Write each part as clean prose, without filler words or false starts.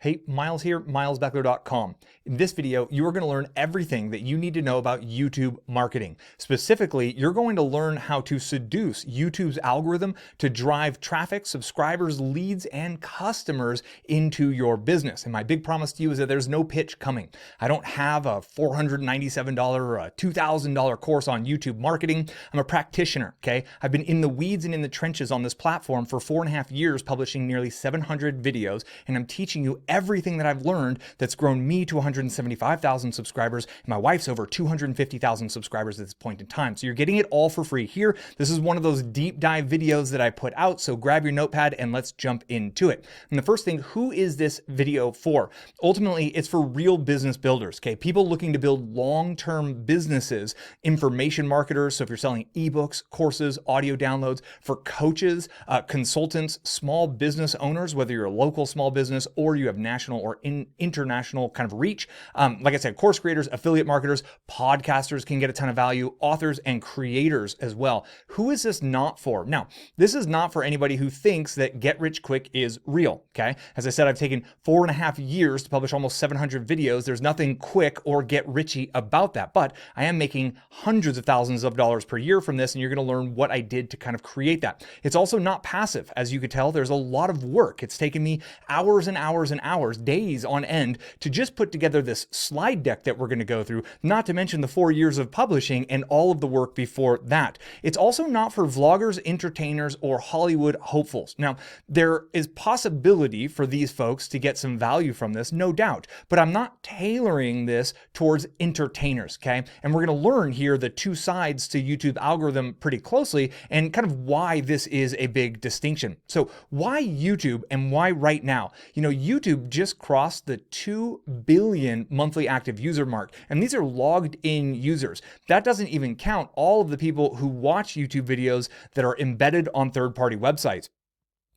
Hey, Miles here, milesbeckler.com. In this video, you are going to learn everything that you need to know about YouTube marketing. Specifically, you're going to learn how to seduce YouTube's algorithm to drive traffic, subscribers, leads, and customers into your business. And my big promise to you is that there's no pitch coming. I don't have a $497 or a $2,000 course on YouTube marketing. I'm a practitioner, okay? I've been in the weeds and in the trenches on this platform for 4.5 years, publishing nearly 700 videos, and I'm teaching you everything that I've learned that's grown me to 175,000 subscribers, and my wife's over 250,000 subscribers at this point in time. So you're getting it all for free here. This is one of those deep dive videos that I put out, so grab your notepad and let's jump into it. And the first thing, who is this video for? Ultimately, it's for real business builders, okay? People looking to build long-term businesses, information marketers, so if you're selling ebooks, courses, audio downloads, for coaches, consultants, small business owners, whether you're a local small business or you have national or international kind of reach. Like I said, course creators, affiliate marketers, podcasters can get a ton of value, authors and creators as well. Who is this not for? Now, this is not for anybody who thinks that get rich quick is real, okay? As I said, I've taken 4.5 years to publish almost 700 videos. There's nothing quick or get richy about that, but I am making hundreds of thousands of dollars per year from this, and you're gonna learn what I did to kind of create that. It's also not passive. As you could tell, there's a lot of work. It's taken me hours and hours and hours, days on end, to just put together this slide deck that we're going to go through, not to mention the 4 years of publishing and all of the work before that. It's also not for vloggers, entertainers, or Hollywood hopefuls. Now, there is possibility for these folks to get some value from this, no doubt, but I'm not tailoring this towards entertainers, okay? And we're going to learn here the two sides to YouTube algorithm pretty closely and kind of why this is a big distinction. So why YouTube and why right now? You know, YouTube just crossed the 2 billion monthly active user mark, and these are logged in users. That doesn't even count all of the people who watch YouTube videos that are embedded on third-party websites.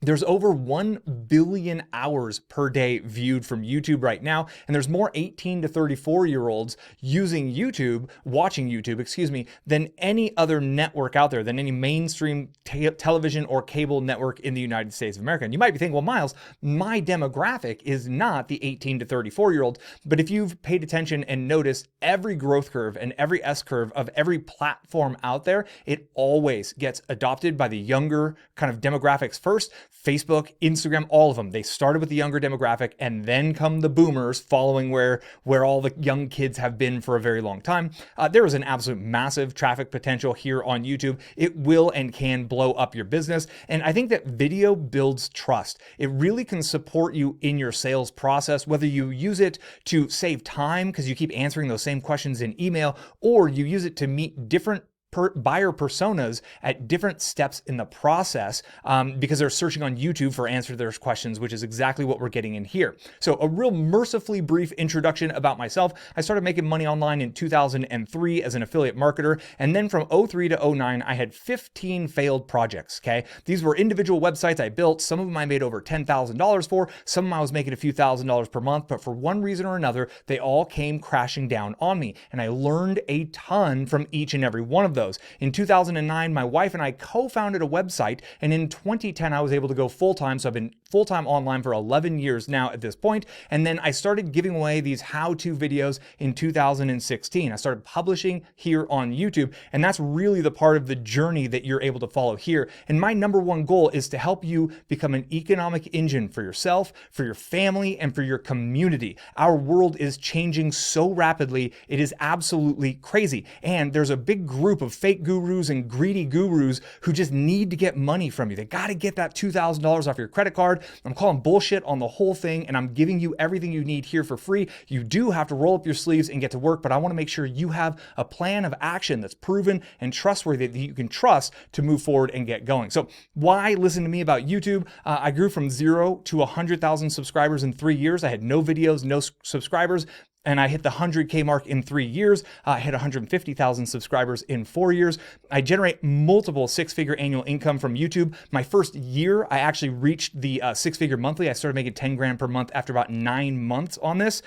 There's over 1 billion hours per day viewed from YouTube right now, and there's more 18 to 34-year-olds using YouTube, watching YouTube, excuse me, than any other network out there, than any mainstream television or cable network in the United States of America. And you might be thinking, well, Miles, my demographic is not the 18 to 34-year-olds, but if you've paid attention and noticed every growth curve and every S-curve of every platform out there, it always gets adopted by the younger kind of demographics first. Facebook, Instagram, all of them. They started with the younger demographic, and then come the boomers following where all the young kids have been for a very long time. There is an absolute massive traffic potential here on YouTube. It will and can blow up your business. And I think that video builds trust. It really can support you in your sales process, whether you use it to save time because you keep answering those same questions in email, or you use it to meet different buyer personas at different steps in the process because they're searching on YouTube for answers to their questions, which is exactly what we're getting in here. So a real mercifully brief introduction about myself. I started making money online in 2003 as an affiliate marketer. And then from 03 to 09, I had 15 failed projects, okay? These were individual websites I built. Some of them I made over $10,000 for. Some of them I was making a few $1,000s per month, but for one reason or another, they all came crashing down on me. And I learned a ton from each and every one of those. In 2009, my wife and I co-founded a website, and in 2010, I was able to go full-time. So I've been full-time online for 11 years now at this point. And then I started giving away these how-to videos in 2016. I started publishing here on YouTube, and that's really the part of the journey that you're able to follow here. And my number one goal is to help you become an economic engine for yourself, for your family, and for your community. Our world is changing so rapidly, it is absolutely crazy. And there's a big group of fake gurus and greedy gurus who just need to get money from you. They got to get that $2,000 off your credit card. I'm calling bullshit on the whole thing, and I'm giving you everything you need here for free. You do have to roll up your sleeves and get to work, but I want to make sure you have a plan of action that's proven and trustworthy that you can trust to move forward and get going. So why listen to me about YouTube? I grew from 0 to 100,000 subscribers in 3 years. I had no videos, no subscribers. And I hit the 100K mark in 3 years. I hit 150,000 subscribers in 4 years. I generate multiple six-figure annual income from YouTube. My first year, I actually reached the six-figure monthly. I started making 10 grand per month after about 9 months on this.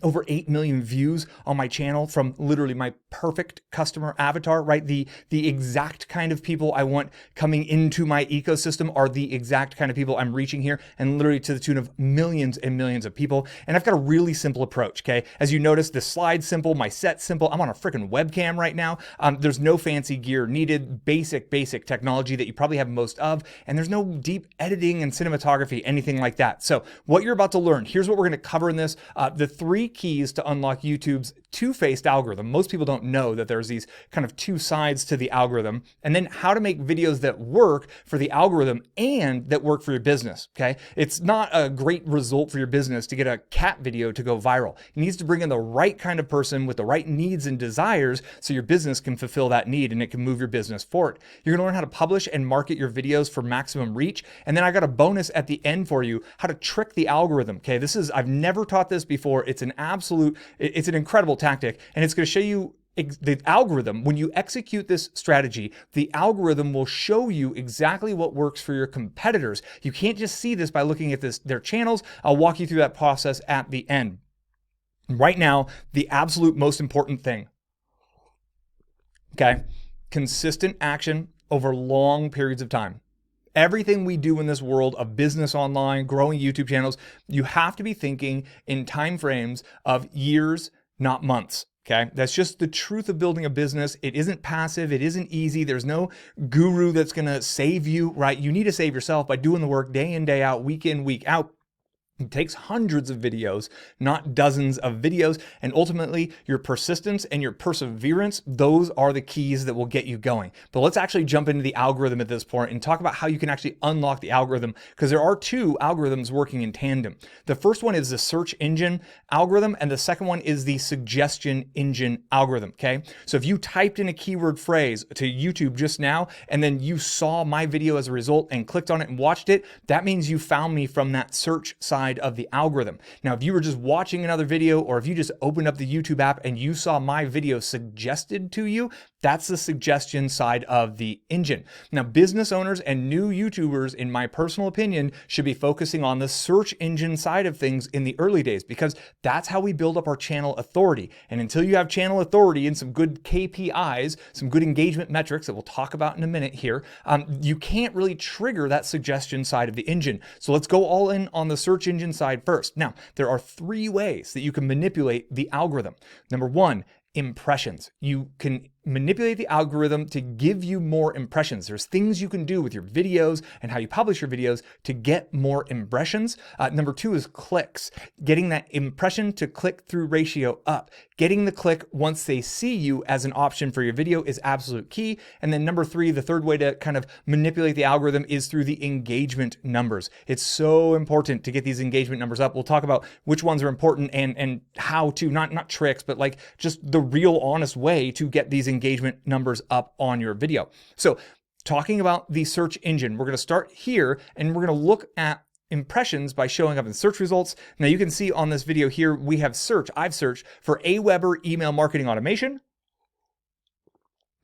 over 8 million views on my channel from literally my perfect customer avatar, right? The exact kind of people I want coming into my ecosystem are the exact kind of people I'm reaching here, and literally to the tune of millions and millions of people. And I've got a really simple approach, okay? As you notice, the slide's simple, my set's simple. I'm on a freaking webcam right now. There's no fancy gear needed, basic technology that you probably have most of, and there's no deep editing and cinematography, anything like that. So what you're about to learn, here's what we're gonna cover in this. The 3 keys to unlock YouTube's two-faced algorithm. Most people don't know that there's these kind of 2 sides to the algorithm, and then how to make videos that work for the algorithm and that work for your business, okay? It's not a great result for your business to get a cat video to go viral. It needs to bring in the right kind of person with the right needs and desires so your business can fulfill that need and it can move your business forward. You're gonna learn how to publish and market your videos for maximum reach, and then I got a bonus at the end for you, how to trick the algorithm, okay? I've never taught this before. It's an incredible tactic, and it's going to show you the algorithm. When you execute this strategy, the algorithm will show you exactly what works for your competitors. You can't just see this by looking at their channels. I'll walk you through that process at the end. Right now, the absolute most important thing, okay? Consistent action over long periods of time. Everything we do in this world of business online, growing YouTube channels, you have to be thinking in time frames of years, not months. Okay, that's just the truth of building a business. It isn't passive. It isn't easy. There's no guru that's going to save you, right? You need to save yourself by doing the work day in, day out, week in, week out. It takes hundreds of videos, not dozens of videos. And ultimately, your persistence and your perseverance, those are the keys that will get you going. But let's actually jump into the algorithm at this point and talk about how you can actually unlock the algorithm, because there are 2 algorithms working in tandem. The first one is the search engine algorithm, and the second one is the suggestion engine algorithm, okay? So if you typed in a keyword phrase to YouTube just now, and then you saw my video as a result and clicked on it and watched it, that means you found me from that search side of the algorithm. Now, if you were just watching another video, or if you just opened up the YouTube app and you saw my video suggested to you, that's the suggestion side of the engine. Now, business owners and new YouTubers, in my personal opinion, should be focusing on the search engine side of things in the early days, because that's how we build up our channel authority. And until you have channel authority and some good KPIs, some good engagement metrics that we'll talk about in a minute here, you can't really trigger that suggestion side of the engine. So let's go all in on the search engine side first. Now, there are 3 ways that you can manipulate the algorithm. Number 1, impressions. You can manipulate the algorithm to give you more impressions. There's things you can do with your videos and how you publish your videos to get more impressions. Number 2 is clicks. Getting that impression to click through ratio up. Getting the click once they see you as an option for your video is absolute key. And then number 3, the third way to kind of manipulate the algorithm is through the engagement numbers. It's so important to get these engagement numbers up. We'll talk about which ones are important and how to, not tricks, but like just the real honest way to get these engagement numbers up on your video. So talking about the search engine, we're going to start here and we're going to look at impressions by showing up in search results. Now you can see on this video here, we have I've searched for Aweber email marketing automation.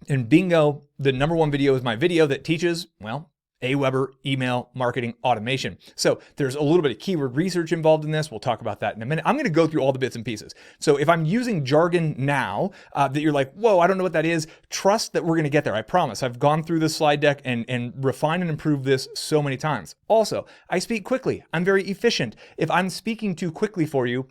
And bingo, the number 1 video is my video that teaches, well, Aweber email marketing automation. So there's a little bit of keyword research involved in this. We'll talk about that in a minute. I'm going to go through all the bits and pieces. So if I'm using jargon now that you're like, whoa, I don't know what that is, trust that we're going to get there. I promise. I've gone through this slide deck and refined and improved this so many times. Also, I speak quickly. I'm very efficient. If I'm speaking too quickly for you,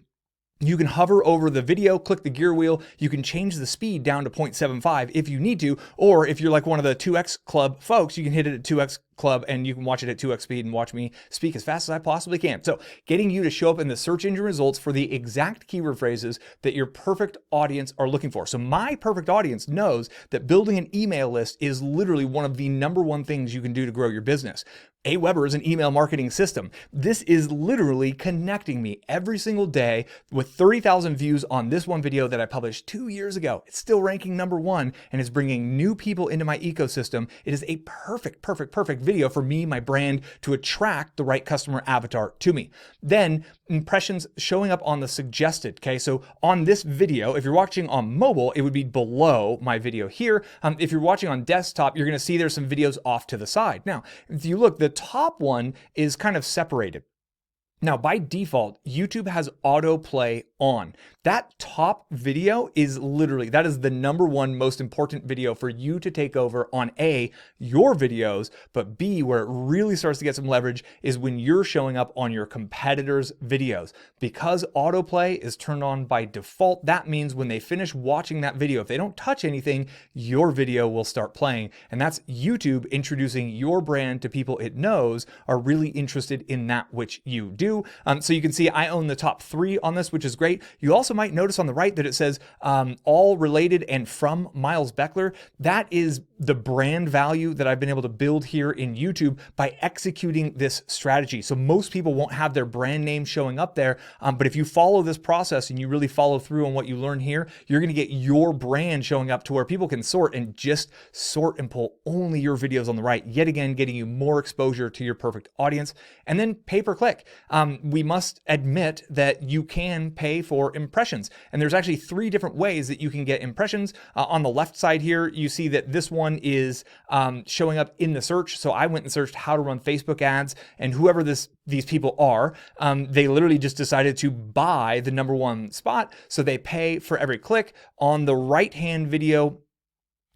you can hover over the video, click the gear wheel. You can change the speed down to 0.75 if you need to, or if you're like one of the 2x club folks, you can hit it at 2x club and you can watch it at 2x speed and watch me speak as fast as I possibly can. So getting you to show up in the search engine results for the exact keyword phrases that your perfect audience are looking for. So my perfect audience knows that building an email list is literally one of the number 1 things you can do to grow your business. Aweber is an email marketing system. This is literally connecting me every single day with 30,000 views on this one video that I published 2 years ago. It's still ranking number 1 and is bringing new people into my ecosystem. It is a perfect video for me, my brand, to attract the right customer avatar to me. Then impressions showing up on the suggested, okay? So on this video, if you're watching on mobile, it would be below my video here. If you're watching on desktop, you're gonna see there's some videos off to the side. Now, if you look, the top one is kind of separated. Now, by default, YouTube has autoplay on. That top video is literally, that is the #1 most important video for you to take over on A, your videos, but B, where it really starts to get some leverage is when you're showing up on your competitors' videos. Because autoplay is turned on by default, that means when they finish watching that video, if they don't touch anything, your video will start playing. And that's YouTube introducing your brand to people it knows are really interested in that which you do. So you can see I own the top 3 on this, which is great. You also might notice on the right that it says all related and from Miles Beckler. That is the brand value that I've been able to build here in YouTube by executing this strategy. So most people won't have their brand name showing up there, but if you follow this process and you really follow through on what you learn here, you're going to get your brand showing up to where people can sort and just sort and pull only your videos on the right, yet again getting you more exposure to your perfect audience. And then pay-per-click. We must admit that you can pay for impressions. And there's actually 3 different ways that you can get impressions. On the left side here, you see that this one is showing up in the search. So I went and searched how to run Facebook ads, and whoever these people are, they literally just decided to buy the #1 spot. So they pay for every click. On the right-hand video,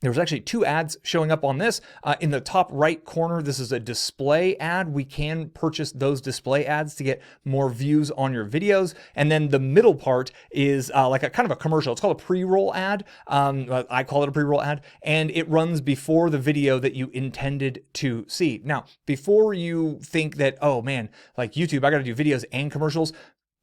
there's actually 2 ads showing up on this. In the top right corner, this is a display ad. We can purchase those display ads to get more views on your videos. And then the middle part is like a kind of a commercial. It's called a pre-roll ad. I call it a pre-roll ad, and it runs before the video that you intended to see. Now, before you think that, oh man, like YouTube, I got to do videos and commercials.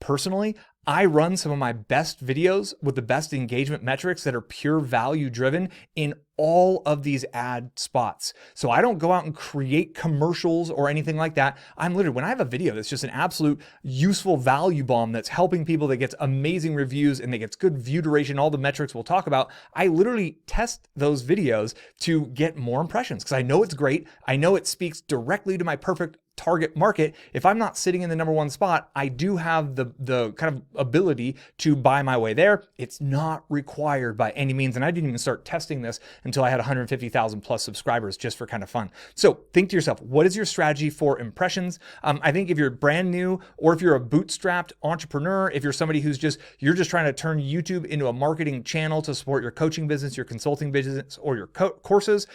Personally, I run some of my best videos with the best engagement metrics that are pure value driven in all of these ad spots. So I don't go out and create commercials or anything like that. I'm literally, when I have a video that's just an absolute useful value bomb that's helping people, that gets amazing reviews and that gets good view duration, all the metrics we'll talk about, I literally test those videos to get more impressions because I know it's great. I know it speaks directly to my perfect target market. If I'm not sitting in the #1 spot, I do have the kind of ability to buy my way there. It's not required by any means. And I didn't even start testing this until I had 150,000 plus subscribers, just for kind of fun. So think to yourself, what is your strategy for impressions? I think if you're brand new, or if you're a bootstrapped entrepreneur, if you're somebody you're just trying to turn YouTube into a marketing channel to support your coaching business, your consulting business, or your courses,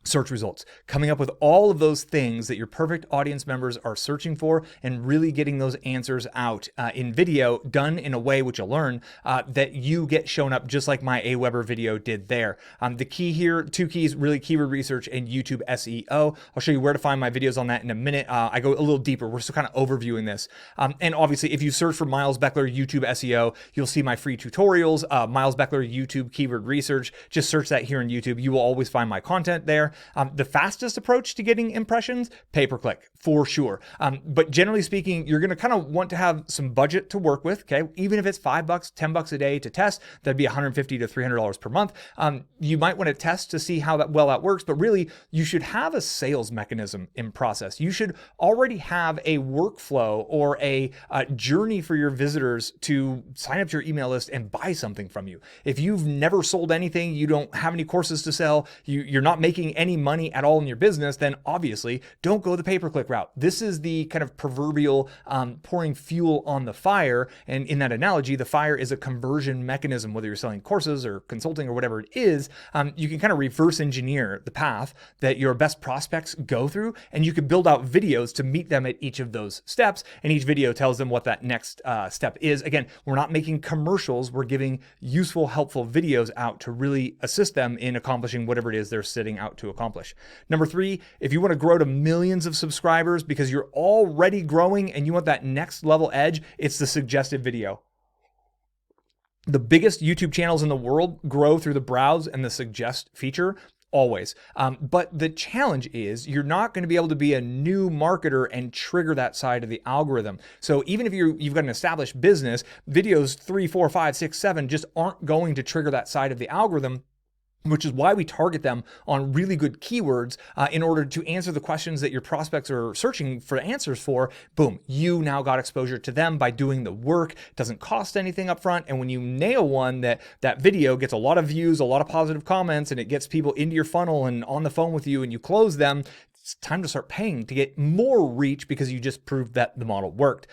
search results, coming up with all of those things that your perfect audience members are searching for and really getting those answers out in video, done in a way, which you'll learn, that you get shown up just like my AWeber video did there. The key here, 2 keys, really keyword research and YouTube SEO. I'll show you where to find my videos on that in a minute. I go a little deeper. We're still kind of overviewing this. And obviously, if you search for Miles Beckler YouTube SEO, you'll see my free tutorials, Miles Beckler YouTube keyword research. Just search that here on YouTube. You will always find my content there. The fastest approach to getting impressions, pay-per-click, for sure. But generally speaking, you're going to kind of want to have some budget to work with, okay? Even if it's $5, $10 a day to test, that'd be $150 to $300 per month. You might want to test to see how well that works, but really, you should have a sales mechanism in process. You should already have a workflow or a journey for your visitors to sign up to your email list and buy something from you. If you've never sold anything, you don't have any courses to sell, you're not making any money at all in your business, then obviously don't go the pay-per-click route. This is the kind of proverbial pouring fuel on the fire. And in that analogy, the fire is a conversion mechanism, whether you're selling courses or consulting or whatever it is. You can kind of reverse engineer the path that your best prospects go through, and you can build out videos to meet them at each of those steps. And each video tells them what that next step is. Again, we're not making commercials. We're giving useful, helpful videos out to really assist them in accomplishing whatever it is they're setting out to accomplish. Number 3, if you want to grow to millions of subscribers because you're already growing and you want that next level edge, it's the suggested video. The biggest YouTube channels in the world grow through the browse and the suggest feature. Always. But the challenge is you're not going to be able to be a new marketer and trigger that side of the algorithm. So even if you've got an established business, videos 3, 4, 5, 6, 7 just aren't going to trigger that side of the algorithm, which is why we target them on really good keywords in order to answer the questions that your prospects are searching for answers for. Boom, you now got exposure to them by doing the work. It doesn't cost anything up front. And when you nail one, that video gets a lot of views, a lot of positive comments, and it gets people into your funnel and on the phone with you, and you close them, it's time to start paying to get more reach because you just proved that the model worked.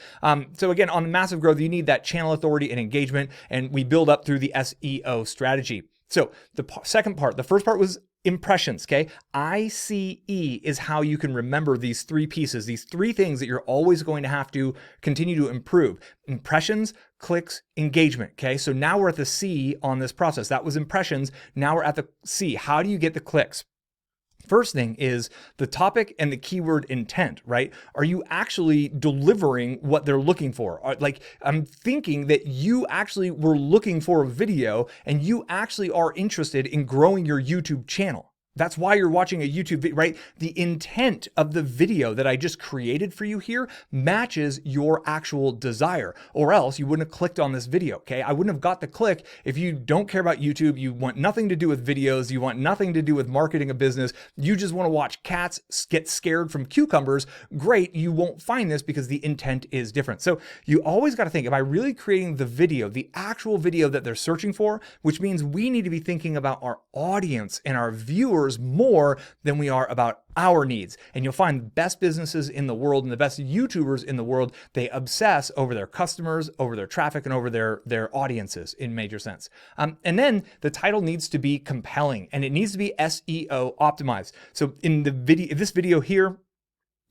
So again, on massive growth, you need that channel authority and engagement, and we build up through the SEO strategy. So the second part, the first part was impressions, okay? ICE is how you can remember these three pieces, these three things that you're always going to have to continue to improve. Impressions, clicks, engagement, okay? So now we're at the C on this process. That was impressions. Now we're at the C. How do you get the clicks? First thing is the topic and the keyword intent, right? Are you actually delivering what they're looking for? Like, I'm thinking that you actually were looking for a video and you actually are interested in growing your YouTube channel. That's why you're watching a YouTube video, right? The intent of the video that I just created for you here matches your actual desire, or else you wouldn't have clicked on this video, okay? I wouldn't have got the click if you don't care about YouTube, you want nothing to do with videos, you want nothing to do with marketing a business, you just want to watch cats get scared from cucumbers. Great, you won't find this because the intent is different. So you always got to think, am I really creating the video, the actual video that they're searching for? Which means we need to be thinking about our audience and our viewers more than we are about our needs. And you'll find the best businesses in the world and the best YouTubers in the world, they obsess over their customers, over their traffic, and over their audiences in major sense. And then the title needs to be compelling and it needs to be SEO optimized. So in this video here,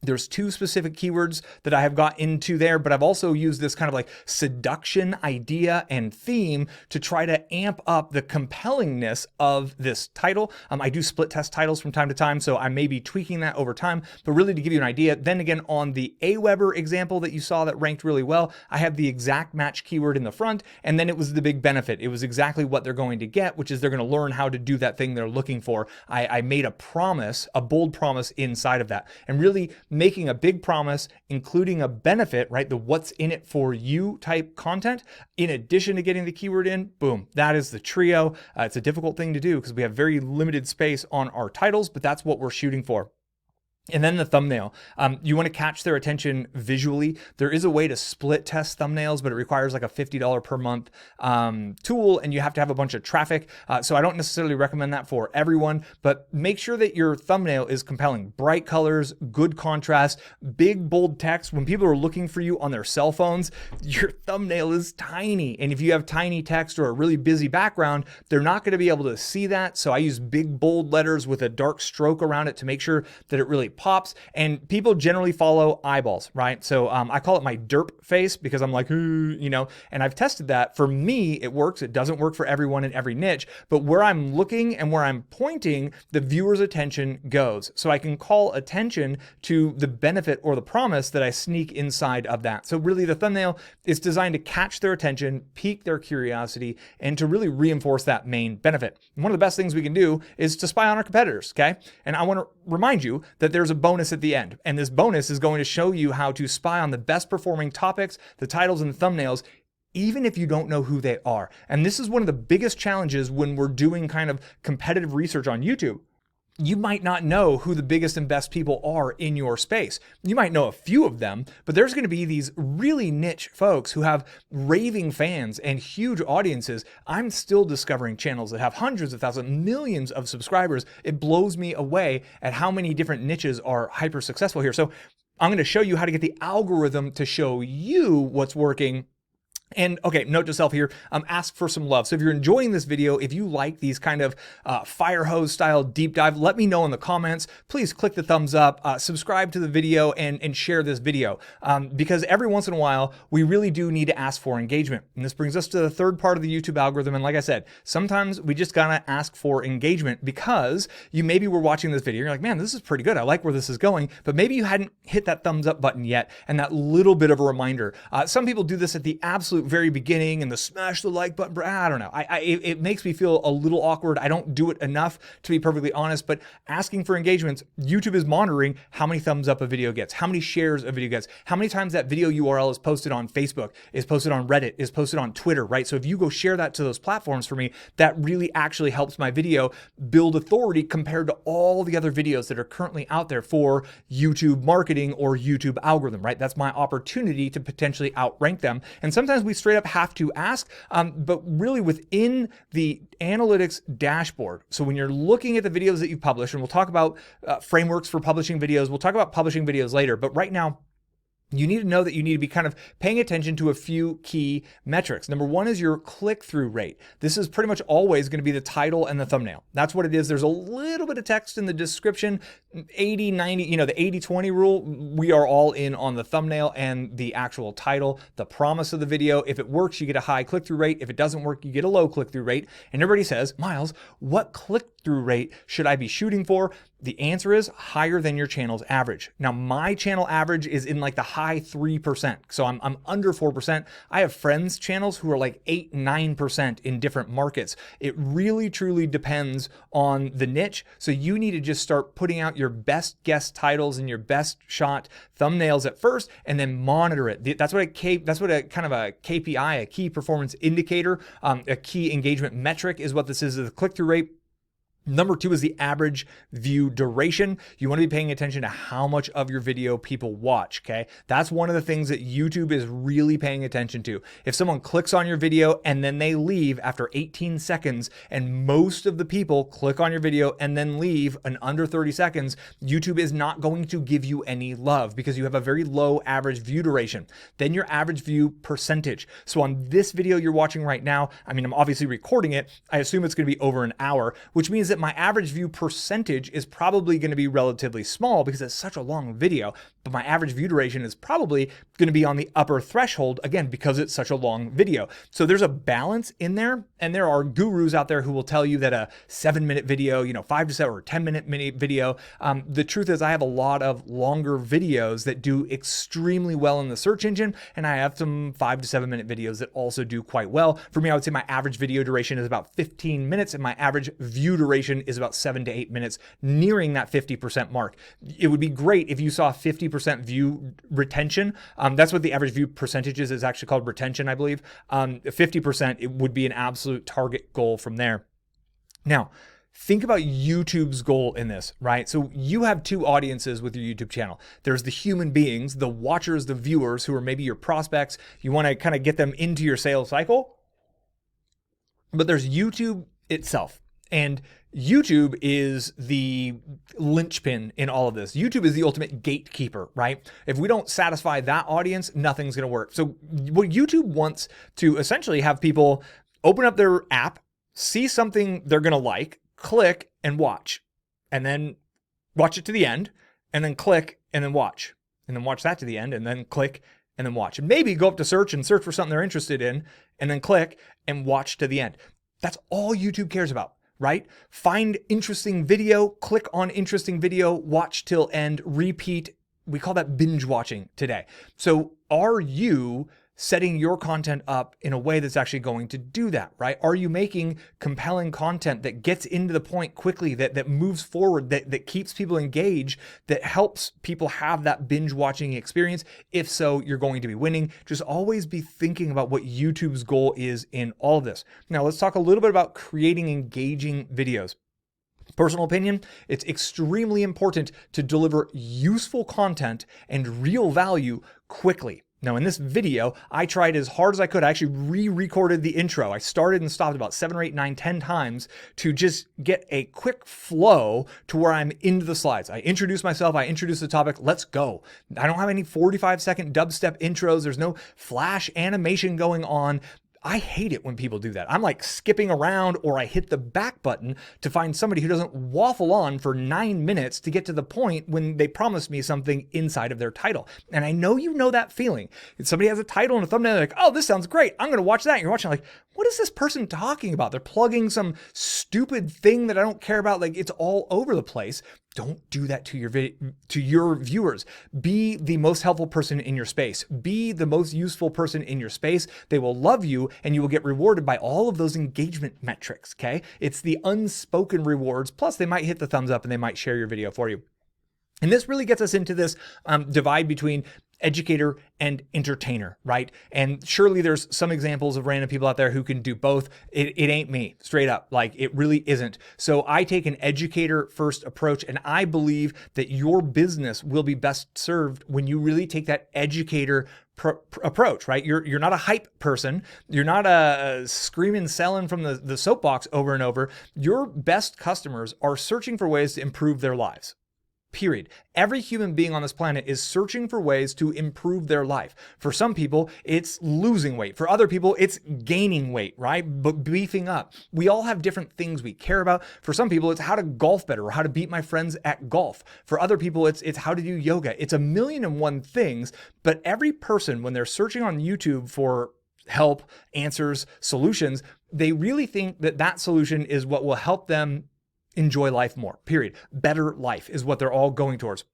there's two specific keywords that I have got into there, but I've also used this kind of like seduction idea and theme to try to amp up the compellingness of this title. I do split test titles from time to time, so I may be tweaking that over time, but really to give you an idea, then again, on the Aweber example that you saw that ranked really well, I have the exact match keyword in the front, and then it was the big benefit. It was exactly what they're going to get, which is they're going to learn how to do that thing they're looking for. I made a promise, a bold promise inside of that, and really making a big promise, including a benefit, right? The what's in it for you type content, in addition to getting the keyword in, boom, that is the trio. It's a difficult thing to do because we have very limited space on our titles, but that's what we're shooting for. And then the thumbnail. You want to catch their attention visually. There is a way to split test thumbnails, but it requires like a $50 per month tool, and you have to have a bunch of traffic. So I don't necessarily recommend that for everyone, but make sure that your thumbnail is compelling. Bright colors, good contrast, big bold text. When people are looking for you on their cell phones, your thumbnail is tiny. And if you have tiny text or a really busy background, they're not going to be able to see that. So I use big bold letters with a dark stroke around it to make sure that it really pops, and people generally follow eyeballs, right? So I call it my derp face because I'm like, you know, and I've tested that. For me, it works. It doesn't work for everyone in every niche, but where I'm looking and where I'm pointing, the viewer's attention goes. So I can call attention to the benefit or the promise that I sneak inside of that. So really the thumbnail is designed to catch their attention, pique their curiosity, and to really reinforce that main benefit. And one of the best things we can do is to spy on our competitors, okay? And I want to remind you that there's a bonus at the end. And this bonus is going to show you how to spy on the best performing topics, the titles and the thumbnails, even if you don't know who they are. And this is one of the biggest challenges when we're doing kind of competitive research on YouTube. You might not know who the biggest and best people are in your space. You might know a few of them, but there's going to be these really niche folks who have raving fans and huge audiences. I'm still discovering channels that have hundreds of thousands, millions of subscribers. It blows me away at how many different niches are hyper successful here. So I'm going to show you how to get the algorithm to show you what's working. And okay, note to self here, ask for some love. So if you're enjoying this video, if you like these kind of fire hose style deep dive, let me know in the comments. Please click the thumbs up, subscribe to the video, and share this video. Because every once in a while, we really do need to ask for engagement. And this brings us to the third part of the YouTube algorithm. And like I said, sometimes we just gotta ask for engagement because you maybe were watching this video, you're like, man, this is pretty good. I like where this is going, but maybe you hadn't hit that thumbs up button yet. And that little bit of a reminder. Some people do this at the absolute very beginning and the smash the like button. I don't know. It makes me feel a little awkward. I don't do it enough, to be perfectly honest, but asking for engagements, YouTube is monitoring how many thumbs up a video gets, how many shares a video gets, how many times that video URL is posted on Facebook, is posted on Reddit, is posted on Twitter, right? So if you go share that to those platforms for me, that really actually helps my video build authority compared to all the other videos that are currently out there for YouTube marketing or YouTube algorithm, right? That's my opportunity to potentially outrank them. And sometimes we we straight up have to ask, but really within the analytics dashboard. So when you're looking at the videos that you publish, and we'll talk about frameworks for publishing videos, we'll talk about publishing videos later, but right now, you need to know that you need to be kind of paying attention to a few key metrics. Number one is your click-through rate. This is pretty much always going to be the title and the thumbnail. That's what it is. There's a little bit of text in the description, 80, 90, the 80-20 rule. We are all in on the thumbnail and the actual title, the promise of the video. If it works, you get a high click-through rate. If it doesn't work, you get a low click-through rate. And everybody says, Miles, what click-through rate should I be shooting for? The answer is higher than your channel's average. Now, my channel average is in like the high 3%. So I'm under 4%. I have friends' channels who are like 8, 9% in different markets. It really, truly depends on the niche. So you need to just start putting out your best guest titles and your best shot thumbnails at first, and then monitor it. That's what a kind of a KPI, a key performance indicator, a key engagement metric is what this is the click-through rate. Number two is the average view duration. You want to be paying attention to how much of your video people watch, okay? That's one of the things that YouTube is really paying attention to. If someone clicks on your video and then they leave after 18 seconds, and most of the people click on your video and then leave in under 30 seconds, YouTube is not going to give you any love because you have a very low average view duration. Then your average view percentage. So on this video you're watching right now, I mean, I'm obviously recording it. I assume it's going to be over an hour, which means that my average view percentage is probably going to be relatively small because it's such a long video, but my average view duration is probably going to be on the upper threshold, again, because it's such a long video. So there's a balance in there, and there are gurus out there who will tell you that a 7-minute video, 5 to 7 or 10-minute video. The truth is I have a lot of longer videos that do extremely well in the search engine, and I have some 5 to 7-minute videos that also do quite well. For me, I would say my average video duration is about 15 minutes, and my average view duration is about 7 to 8 minutes, nearing that 50% mark. It would be great if you saw 50% view retention. That's what the average view percentage is actually called retention, I believe. 50%, it would be an absolute target goal from there. Now, think about YouTube's goal in this, right? So you have two audiences with your YouTube channel. There's the human beings, the watchers, the viewers, who are maybe your prospects. You want to kind of get them into your sales cycle. But there's YouTube itself. And YouTube is the linchpin in all of this. YouTube is the ultimate gatekeeper, right? If we don't satisfy that audience, nothing's going to work. So what YouTube wants to essentially have people open up their app, see something they're going to like, click and watch, and then watch it to the end, and then click and then watch that to the end, and then click and then watch. And maybe go up to search and search for something they're interested in, and then click and watch to the end. That's all YouTube cares about. Right? Find interesting video, click on interesting video, watch till end, repeat. We call that binge watching today. So are you setting your content up in a way that's actually going to do that, right? Are you making compelling content that gets into the point quickly, that moves forward, that keeps people engaged, that helps people have that binge watching experience? If so, you're going to be winning. Just always be thinking about what YouTube's goal is in all of this. Now, let's talk a little bit about creating engaging videos. Personal opinion, it's extremely important to deliver useful content and real value quickly. Now in this video, I tried as hard as I could. I actually re-recorded the intro. I started and stopped about 7 or 8, 9, 10 times to just get a quick flow to where I'm into the slides. I introduce myself, I introduce the topic, let's go. I don't have any 45-second dubstep intros. There's no flash animation going on. I hate it when people do that. I'm like skipping around, or I hit the back button to find somebody who doesn't waffle on for 9 minutes to get to the point when they promised me something inside of their title. And I know you know that feeling. If somebody has a title and a thumbnail, they're like, oh, this sounds great, I'm going to watch that. And you're watching like, what is this person talking about? They're plugging some stupid thing that I don't care about. Like, it's all over the place. Don't do that to your viewers. Be the most helpful person in your space. Be the most useful person in your space. They will love you, and you will get rewarded by all of those engagement metrics, okay? It's the unspoken rewards. Plus, they might hit the thumbs up and they might share your video for you. And this really gets us into this divide between educator and entertainer, right? And surely there's some examples of random people out there who can do both. It ain't me, straight up. Like, it really isn't. So I take an educator first approach, and I believe that your business will be best served when you really take that educator approach, right? You're not a hype person. You're not a screaming, selling from the soapbox over and over. Your best customers are searching for ways to improve their lives. Period. Every human being on this planet is searching for ways to improve their life. For some people, it's losing weight. For other people, it's gaining weight, right? But beefing up. We all have different things we care about. For some people, it's how to golf better or how to beat my friends at golf. For other people, it's how to do yoga. It's a million and one things, but every person, when they're searching on YouTube for help, answers, solutions, they really think that that solution is what will help them enjoy life more, period. Better life is what they're all going towards.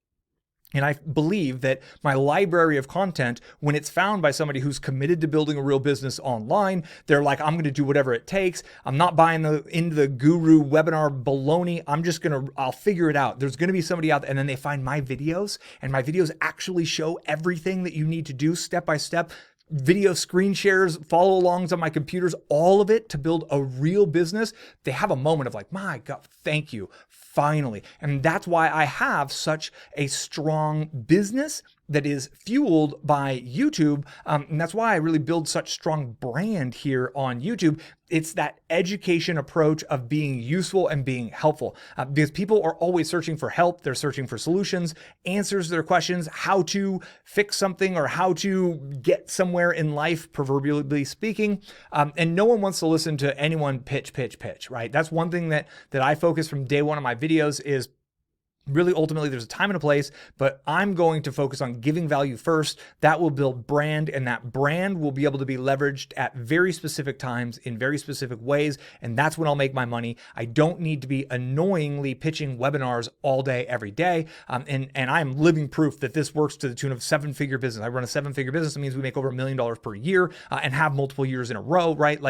And I believe that my library of content, when it's found by somebody who's committed to building a real business online, they're like, I'm going to do whatever it takes. I'm not buying into the guru webinar baloney. I'll figure it out. There's going to be somebody out there. And then they find my videos, and my videos actually show everything that you need to do step by step. Video screen shares, follow alongs on my computers, all of it to build a real business. They have a moment of like, my God, thank you, finally. And that's why I have such a strong business that is fueled by YouTube. And that's why I really build such strong brand here on YouTube. It's that education approach of being useful and being helpful, because people are always searching for help. They're searching for solutions, answers to their questions, how to fix something or how to get somewhere in life, proverbially speaking. And no one wants to listen to anyone pitch, right? That's one thing that I focus from day one of my videos is really, ultimately, there's a time and a place, but I'm going to focus on giving value first. That will build brand, and that brand will be able to be leveraged at very specific times in very specific ways, and that's when I'll make my money. I don't need to be annoyingly pitching webinars all day, every day, and I'm living proof that this works to the tune of seven-figure business. I run a seven-figure business. It means we make over $1 million per year and have multiple years in a row, right?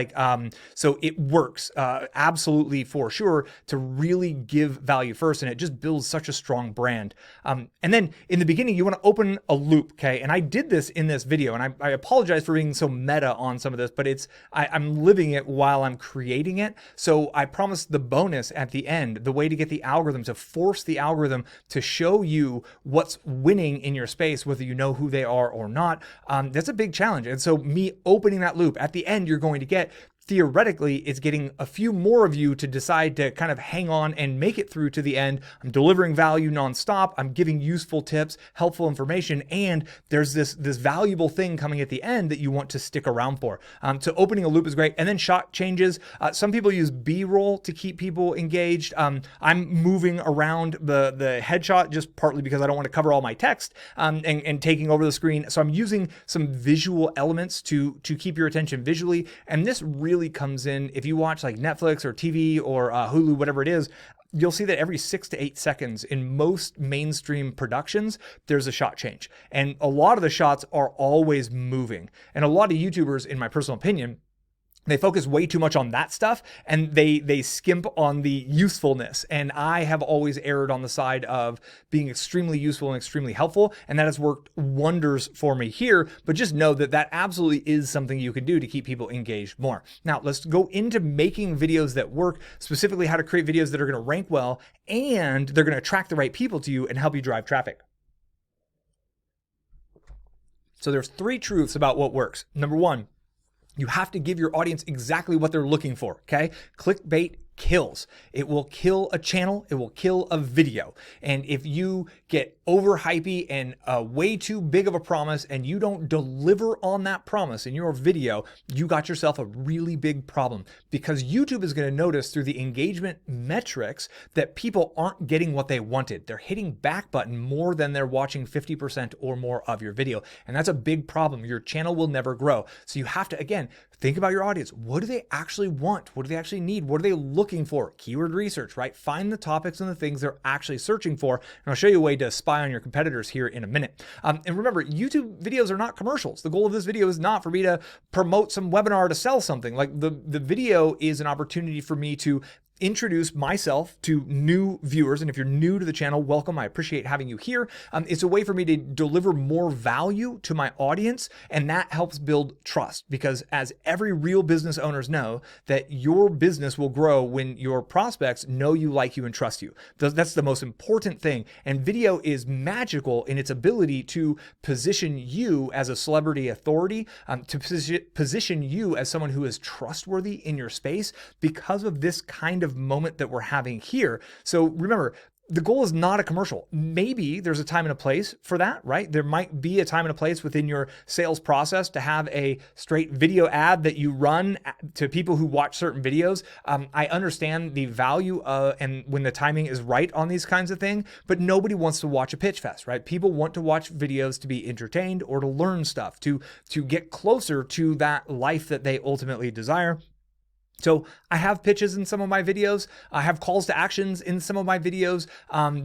So it works absolutely for sure to really give value first, and it just builds such a strong brand. And then in the beginning, you want to open a loop, okay? And I did this in this video, and I apologize for being so meta on some of this, but I'm living it while I'm creating it. So I promised the bonus at the end, the way to get the algorithm, to force the algorithm to show you what's winning in your space, whether you know who they are or not. That's a big challenge. And so me opening that loop, at the end, you're going to get, theoretically, it's getting a few more of you to decide to kind of hang on and make it through to the end. I'm delivering value nonstop. I'm giving useful tips, helpful information, and there's this valuable thing coming at the end that you want to stick around for. So opening a loop is great. And then shot changes. Some people use B-roll to keep people engaged. I'm moving around the headshot just partly because I don't want to cover all my text and taking over the screen. So I'm using some visual elements to keep your attention visually. And this really comes in if you watch like Netflix or TV or Hulu, whatever it is. You'll see that every 6 to 8 seconds in most mainstream productions, there's a shot change. And a lot of the shots are always moving. And a lot of YouTubers, in my personal opinion, they focus way too much on that stuff, and they skimp on the usefulness. And I have always erred on the side of being extremely useful and extremely helpful, and that has worked wonders for me here. But just know that that absolutely is something you can do to keep people engaged more. Now, let's go into making videos that work, specifically how to create videos that are going to rank well, and they're going to attract the right people to you and help you drive traffic. So there's 3 truths about what works. Number 1, you have to give your audience exactly what they're looking for, okay? Clickbait kills. It will kill a channel. It will kill a video. And if you get overhypey and way too big of a promise and you don't deliver on that promise in your video, you got yourself a really big problem, because YouTube is going to notice through the engagement metrics that people aren't getting what they wanted. They're hitting back button more than they're watching 50% or more of your video. And that's a big problem. Your channel will never grow. So you have to, again, think about your audience. What do they actually want? What do they actually need? What are they looking for? Keyword research, right? Find the topics and the things they're actually searching for. And I'll show you a way to spy on your competitors here in a minute. And remember, YouTube videos are not commercials. The goal of this video is not for me to promote some webinar to sell something. Like the video is an opportunity for me to introduce myself to new viewers. And if you're new to the channel, welcome. I appreciate having you here. It's a way for me to deliver more value to my audience, and that helps build trust, because as every real business owners know, that your business will grow when your prospects know you, like you, and trust you. That's the most important thing. And video is magical in its ability to position you as a celebrity authority, to position you as someone who is trustworthy in your space because of this kind of moment that we're having here. So remember, the goal is not a commercial. Maybe there's a time and a place for that, right? There might be a time and a place within your sales process to have a straight video ad that you run to people who watch certain videos. I understand the value and when the timing is right on these kinds of things, but nobody wants to watch a pitch fest, right? People want to watch videos to be entertained or to learn stuff, to get closer to that life that they ultimately desire. So I have pitches in some of my videos. I have calls to actions in some of my videos.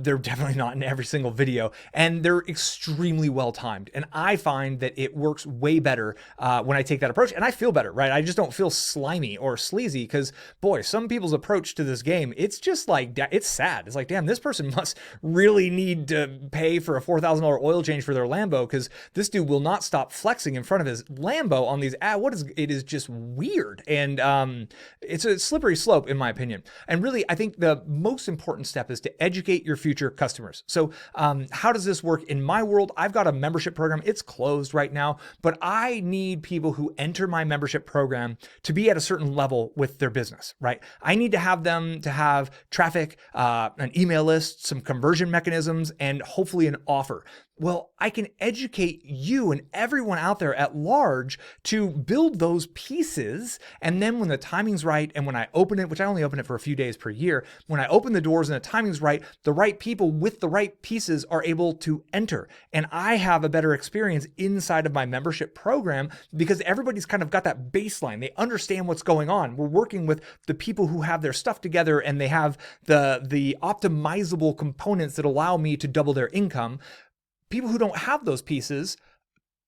They're definitely not in every single video, and they're extremely well timed. And I find that it works way better when I take that approach, and I feel better, right? I just don't feel slimy or sleazy, because boy, some people's approach to this game, it's just like, it's sad. It's like, damn, this person must really need to pay for a $4,000 oil change for their Lambo, because this dude will not stop flexing in front of his Lambo on these ads. It is just weird. And it's a slippery slope, in my opinion. And really, I think the most important step is to educate your future customers. So how does this work in my world? I've got a membership program. It's closed right now, but I need people who enter my membership program to be at a certain level with their business, right? I need to have them to have traffic, an email list, some conversion mechanisms, and hopefully an offer. Well, I can educate you and everyone out there at large to build those pieces. And then when the timing's right, and when I open it, which I only open it for a few days per year, when I open the doors and the timing's right, the right people with the right pieces are able to enter. And I have a better experience inside of my membership program, because everybody's kind of got that baseline. They understand what's going on. We're working with the people who have their stuff together, and they have the optimizable components that allow me to double their income. People who don't have those pieces,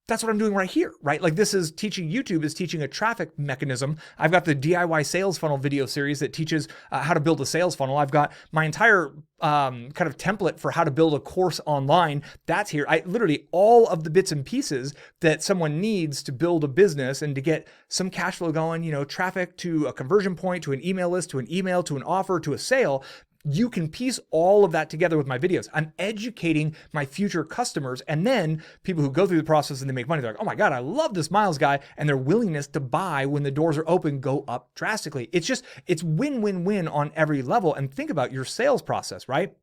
that's what I'm doing right here, right? Like, this is teaching. YouTube is teaching a traffic mechanism. I've got the DIY sales funnel video series that teaches how to build a sales funnel. I've got my entire kind of template for how to build a course online. That's here. Literally all of the bits and pieces that someone needs to build a business and to get some cash flow going, traffic to a conversion point, to an email list, to an email, to an offer, to a sale. You can piece all of that together with my videos. I'm educating my future customers, and then people who go through the process and they make money, they're like, oh my God, I love this Miles guy, and their willingness to buy when the doors are open go up drastically. It's win-win-win on every level. And think about your sales process, right?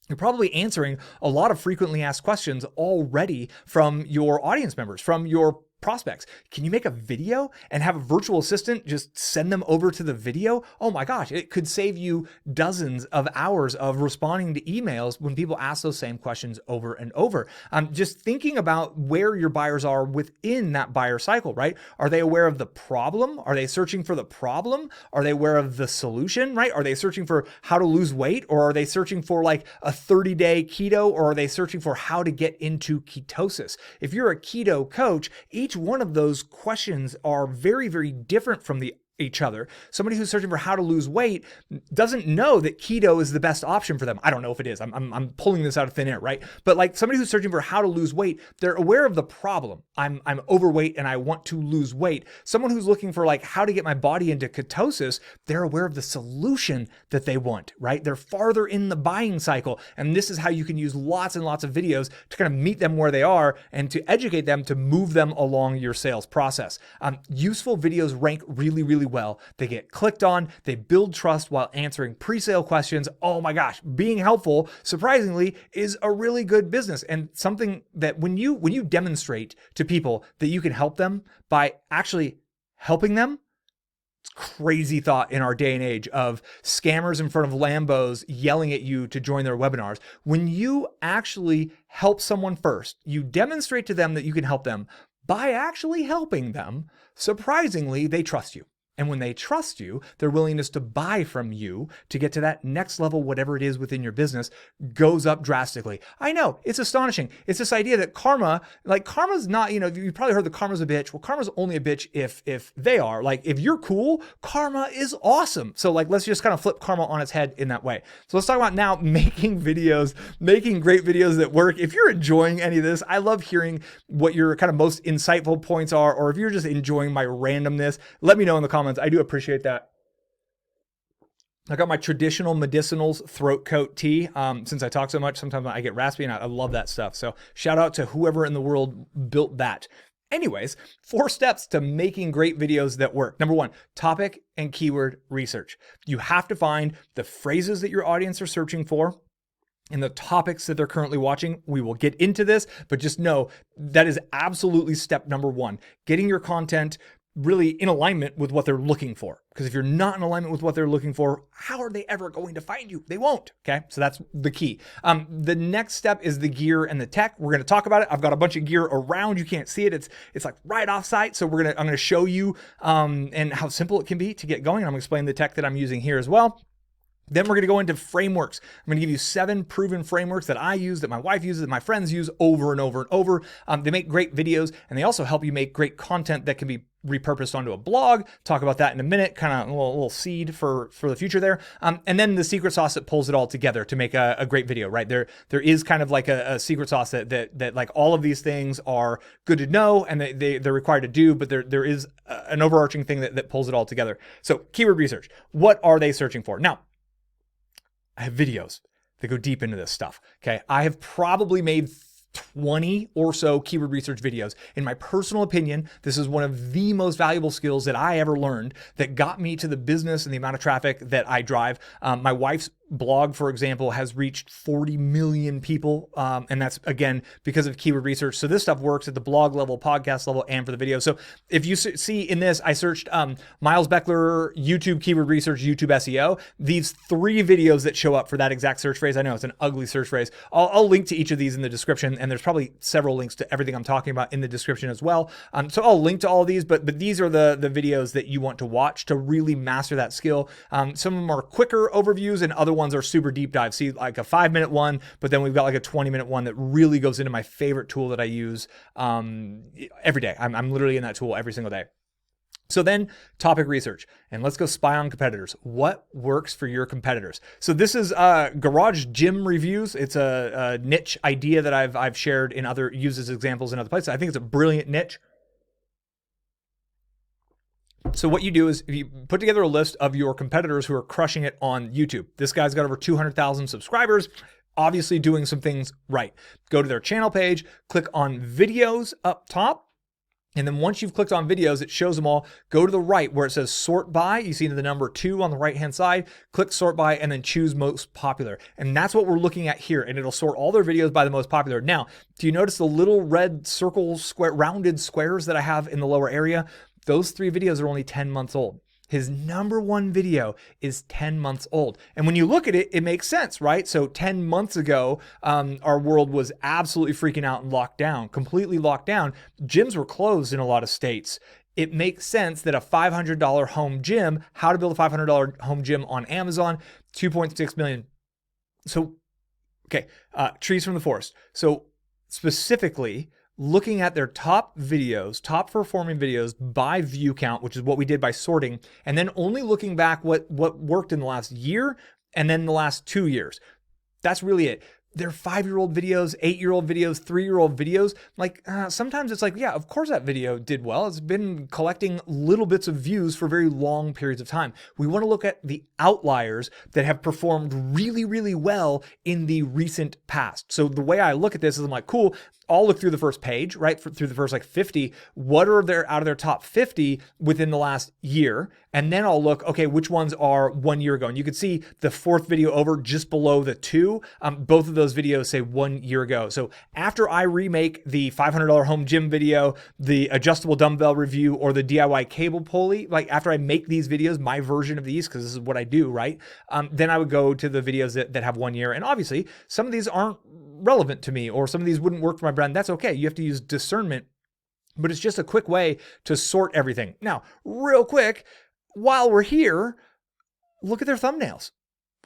You're probably answering a lot of frequently asked questions already from your audience members, from your prospects. Can you make a video and have a virtual assistant just send them over to the video? Oh my gosh, it could save you dozens of hours of responding to emails when people ask those same questions over and over. Just thinking about where your buyers are within that buyer cycle, right? Are they aware of the problem? Are they searching for the problem? Are they aware of the solution, right? Are they searching for how to lose weight? Or are they searching for like a 30-day keto? Or are they searching for how to get into ketosis? If you're a keto coach, each one of those questions are very, very different from each other. Somebody who's searching for how to lose weight doesn't know that keto is the best option for them. I don't know if it is. I'm pulling this out of thin air, right? But like somebody who's searching for how to lose weight, they're aware of the problem. I'm overweight and I want to lose weight. Someone who's looking for like how to get my body into ketosis, they're aware of the solution that they want, right? They're farther in the buying cycle. And this is how you can use lots and lots of videos to kind of meet them where they are and to educate them, to move them along your sales process. Useful videos rank really, really well. They get clicked on, they build trust while answering pre-sale questions. Oh my gosh, being helpful, surprisingly, is a really good business, and something that when you demonstrate to people that you can help them by actually helping them, it's crazy thought in our day and age of scammers in front of Lambos yelling at you to join their webinars. When you actually help someone first, you demonstrate to them that you can help them by actually helping them, surprisingly, they trust you. And when they trust you, their willingness to buy from you to get to that next level, whatever it is within your business, goes up drastically. I know, it's astonishing. It's this idea that karma, like karma's not, you probably heard the karma's a bitch. Well, karma's only a bitch if they are. Like if you're cool, karma is awesome. So like, let's just kind of flip karma on its head in that way. So let's talk about now making videos, making great videos that work. If you're enjoying any of this, I love hearing what your kind of most insightful points are, or if you're just enjoying my randomness, let me know in the comments. I do appreciate that. I got my traditional medicinals throat coat tea. Since I talk so much, sometimes I get raspy and I love that stuff. So shout out to whoever in the world built that. Anyways, 4 steps to making great videos that work. Number 1, topic and keyword research. You have to find the phrases that your audience are searching for and the topics that they're currently watching. We will get into this, but just know that is absolutely step number 1. Getting your content really in alignment with what they're looking for. Because if you're not in alignment with what they're looking for, how are they ever going to find you? They won't. Okay. So that's the key. The next step is the gear and the tech. We're going to talk about it. I've got a bunch of gear around. You can't see it. It's like right off site. So I'm going to show you, and how simple it can be to get going. I'm going to explain the tech that I'm using here as well. Then we're going to go into frameworks. I'm going to give you 7 proven frameworks that I use, that my wife uses, that my friends use over and over and over. They make great videos, and they also help you make great content that can be repurposed onto a blog. Talk about that in a minute, kind of a little seed for the future there. And then the secret sauce that pulls it all together to make a great video, right? There is kind of like a secret sauce that like all of these things are good to know and they're required to do, but there is an overarching thing that pulls it all together. So keyword research, what are they searching for? Now, I have videos that go deep into this stuff. Okay. I have probably made 20 or so keyword research videos. In my personal opinion, this is one of the most valuable skills that I ever learned that got me to the business and the amount of traffic that I drive. My wife's blog, for example, has reached 40 million people. And that's, again, because of keyword research. So this stuff works at the blog level, podcast level, and for the video. So if you see in this, I searched Miles Beckler, YouTube keyword research, YouTube SEO. These 3 videos that show up for that exact search phrase. I know it's an ugly search phrase. I'll link to each of these in the description. And there's probably several links to everything I'm talking about in the description as well. So I'll link to all of these, but these are the videos that you want to watch to really master that skill. Some of them are quicker overviews and other ones are super deep dive. See, like a 5-minute one, but then we've got like a 20-minute one that really goes into my favorite tool that I use every day. I'm literally in that tool every single day. So then topic research, and let's go spy on competitors. What works for your competitors? So this is garage gym reviews. It's a niche idea that I've shared in other uses examples in other places. I think it's a brilliant niche. So what you do is if you put together a list of your competitors who are crushing it on YouTube. This guy's got over 200,000 subscribers, obviously doing some things right. Go to their channel page, click on videos up top. And then once you've clicked on videos, it shows them all. Go to the right where it says sort by. You see the number 2 on the right-hand side. Click sort by and then choose most popular. And that's what we're looking at here. And it'll sort all their videos by the most popular. Now, do you notice the little red circle, rounded squares that I have in the lower area? Those 3 videos are only 10 months old. His number 1 video is 10 months old. And when you look at it, it makes sense, right? So 10 months ago, our world was absolutely freaking out and locked down, completely locked down. Gyms were closed in a lot of states. It makes sense that a $500 home gym, how to build a $500 home gym on Amazon, 2.6 million. So, okay, trees from the forest. So specifically, looking at their top videos, top performing videos by view count, which is what we did by sorting, and then only looking back what worked in the last year and then the last 2 years. That's really it. They're 5-year-old videos, 8-year-old videos, 3-year-old videos. Like sometimes it's like, yeah, of course that video did well. It's been collecting little bits of views for very long periods of time. We want to look at the outliers that have performed really, really well in the recent past. So the way I look at this is I'm like, cool, I'll look through the first page, right? Through the first like 50, what are there out of their top 50 within the last year? And then I'll look, okay, which ones are 1 year ago? And you can see the 4th video over just below the 2. Both of those videos say 1 year ago. So after I remake the $500 home gym video, the adjustable dumbbell review, or the DIY cable pulley, like after I make these videos, my version of these, because this is what I do, right? Then I would go to the videos that have 1 year. And obviously some of these aren't relevant to me, or some of these wouldn't work for my brand. That's okay. You have to use discernment, but it's just a quick way to sort everything. Now, real quick, while we're here, look at their thumbnails.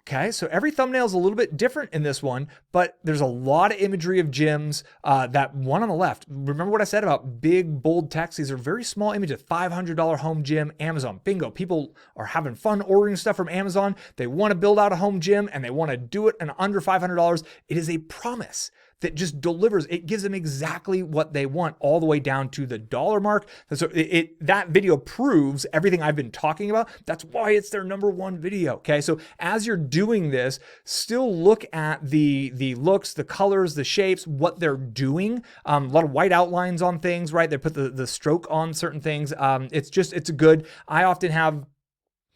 Okay, so every thumbnail is a little bit different in this one, but there's a lot of imagery of gyms. That one on the left, remember what I said about big, bold text? These are very small images. $500 home gym, Amazon. Bingo. People are having fun ordering stuff from Amazon. They want to build out a home gym and they want to do it in under $500. It is a promise that just delivers. It gives them exactly what they want, all the way down to the dollar mark. So that video proves everything I've been talking about. That's why it's their #1 video. Okay, so as you're doing this, still look at the looks, the colors, the shapes, what they're doing. A lot of white outlines on things, right? They put the stroke on certain things. It's good. I often have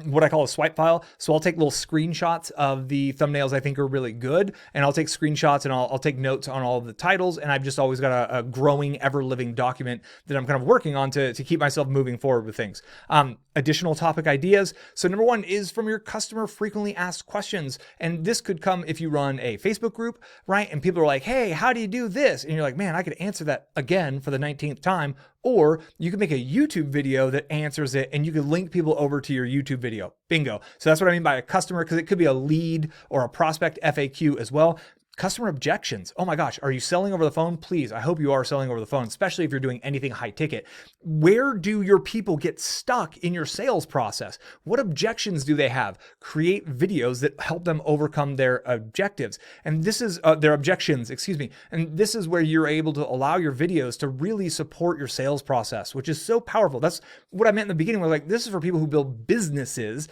what I call a swipe file. So I'll take little screenshots of the thumbnails I think are really good. And I'll take screenshots and I'll take notes on all of the titles. And I've just always got a growing, ever living document that I'm kind of working on to keep myself moving forward with things. Additional topic ideas. So #1 is from your customer frequently asked questions. And this could come if you run a Facebook group, right? And people are like, hey, how do you do this? And you're like, man, I could answer that again for the 19th time. Or you can make a YouTube video that answers it and you can link people over to your YouTube video. Bingo. So that's what I mean by a customer, because it could be a lead or a prospect FAQ as well. Customer objections. Oh my gosh, are you selling over the phone? Please, I hope you are selling over the phone, especially if you're doing anything high ticket. Where do your people get stuck in your sales process? What objections do they have? Create videos that help them overcome their objectives. And this is their objections, excuse me. And this is where you're able to allow your videos to really support your sales process, which is so powerful. That's what I meant in the beginning. We're like, this is for people who build businesses.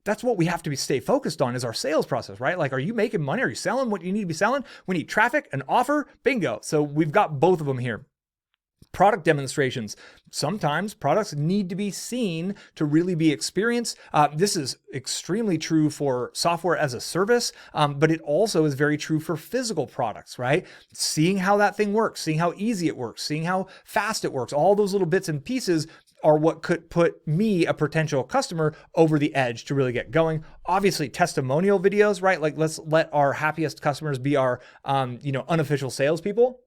That's what we have to stay focused on, is our sales process, right? Like, are you making money? Are you selling what you need to be selling? We need traffic, an offer, bingo. So we've got both of them here. Product demonstrations. Sometimes products need to be seen to really be experienced. This is extremely true for software as a service, but it also is very true for physical products, right? Seeing how that thing works, seeing how easy it works, seeing how fast it works, all those little bits and pieces are what could put me, a potential customer, over the edge to really get going. Obviously, testimonial videos, right? Like, let's let our happiest customers be our, unofficial salespeople.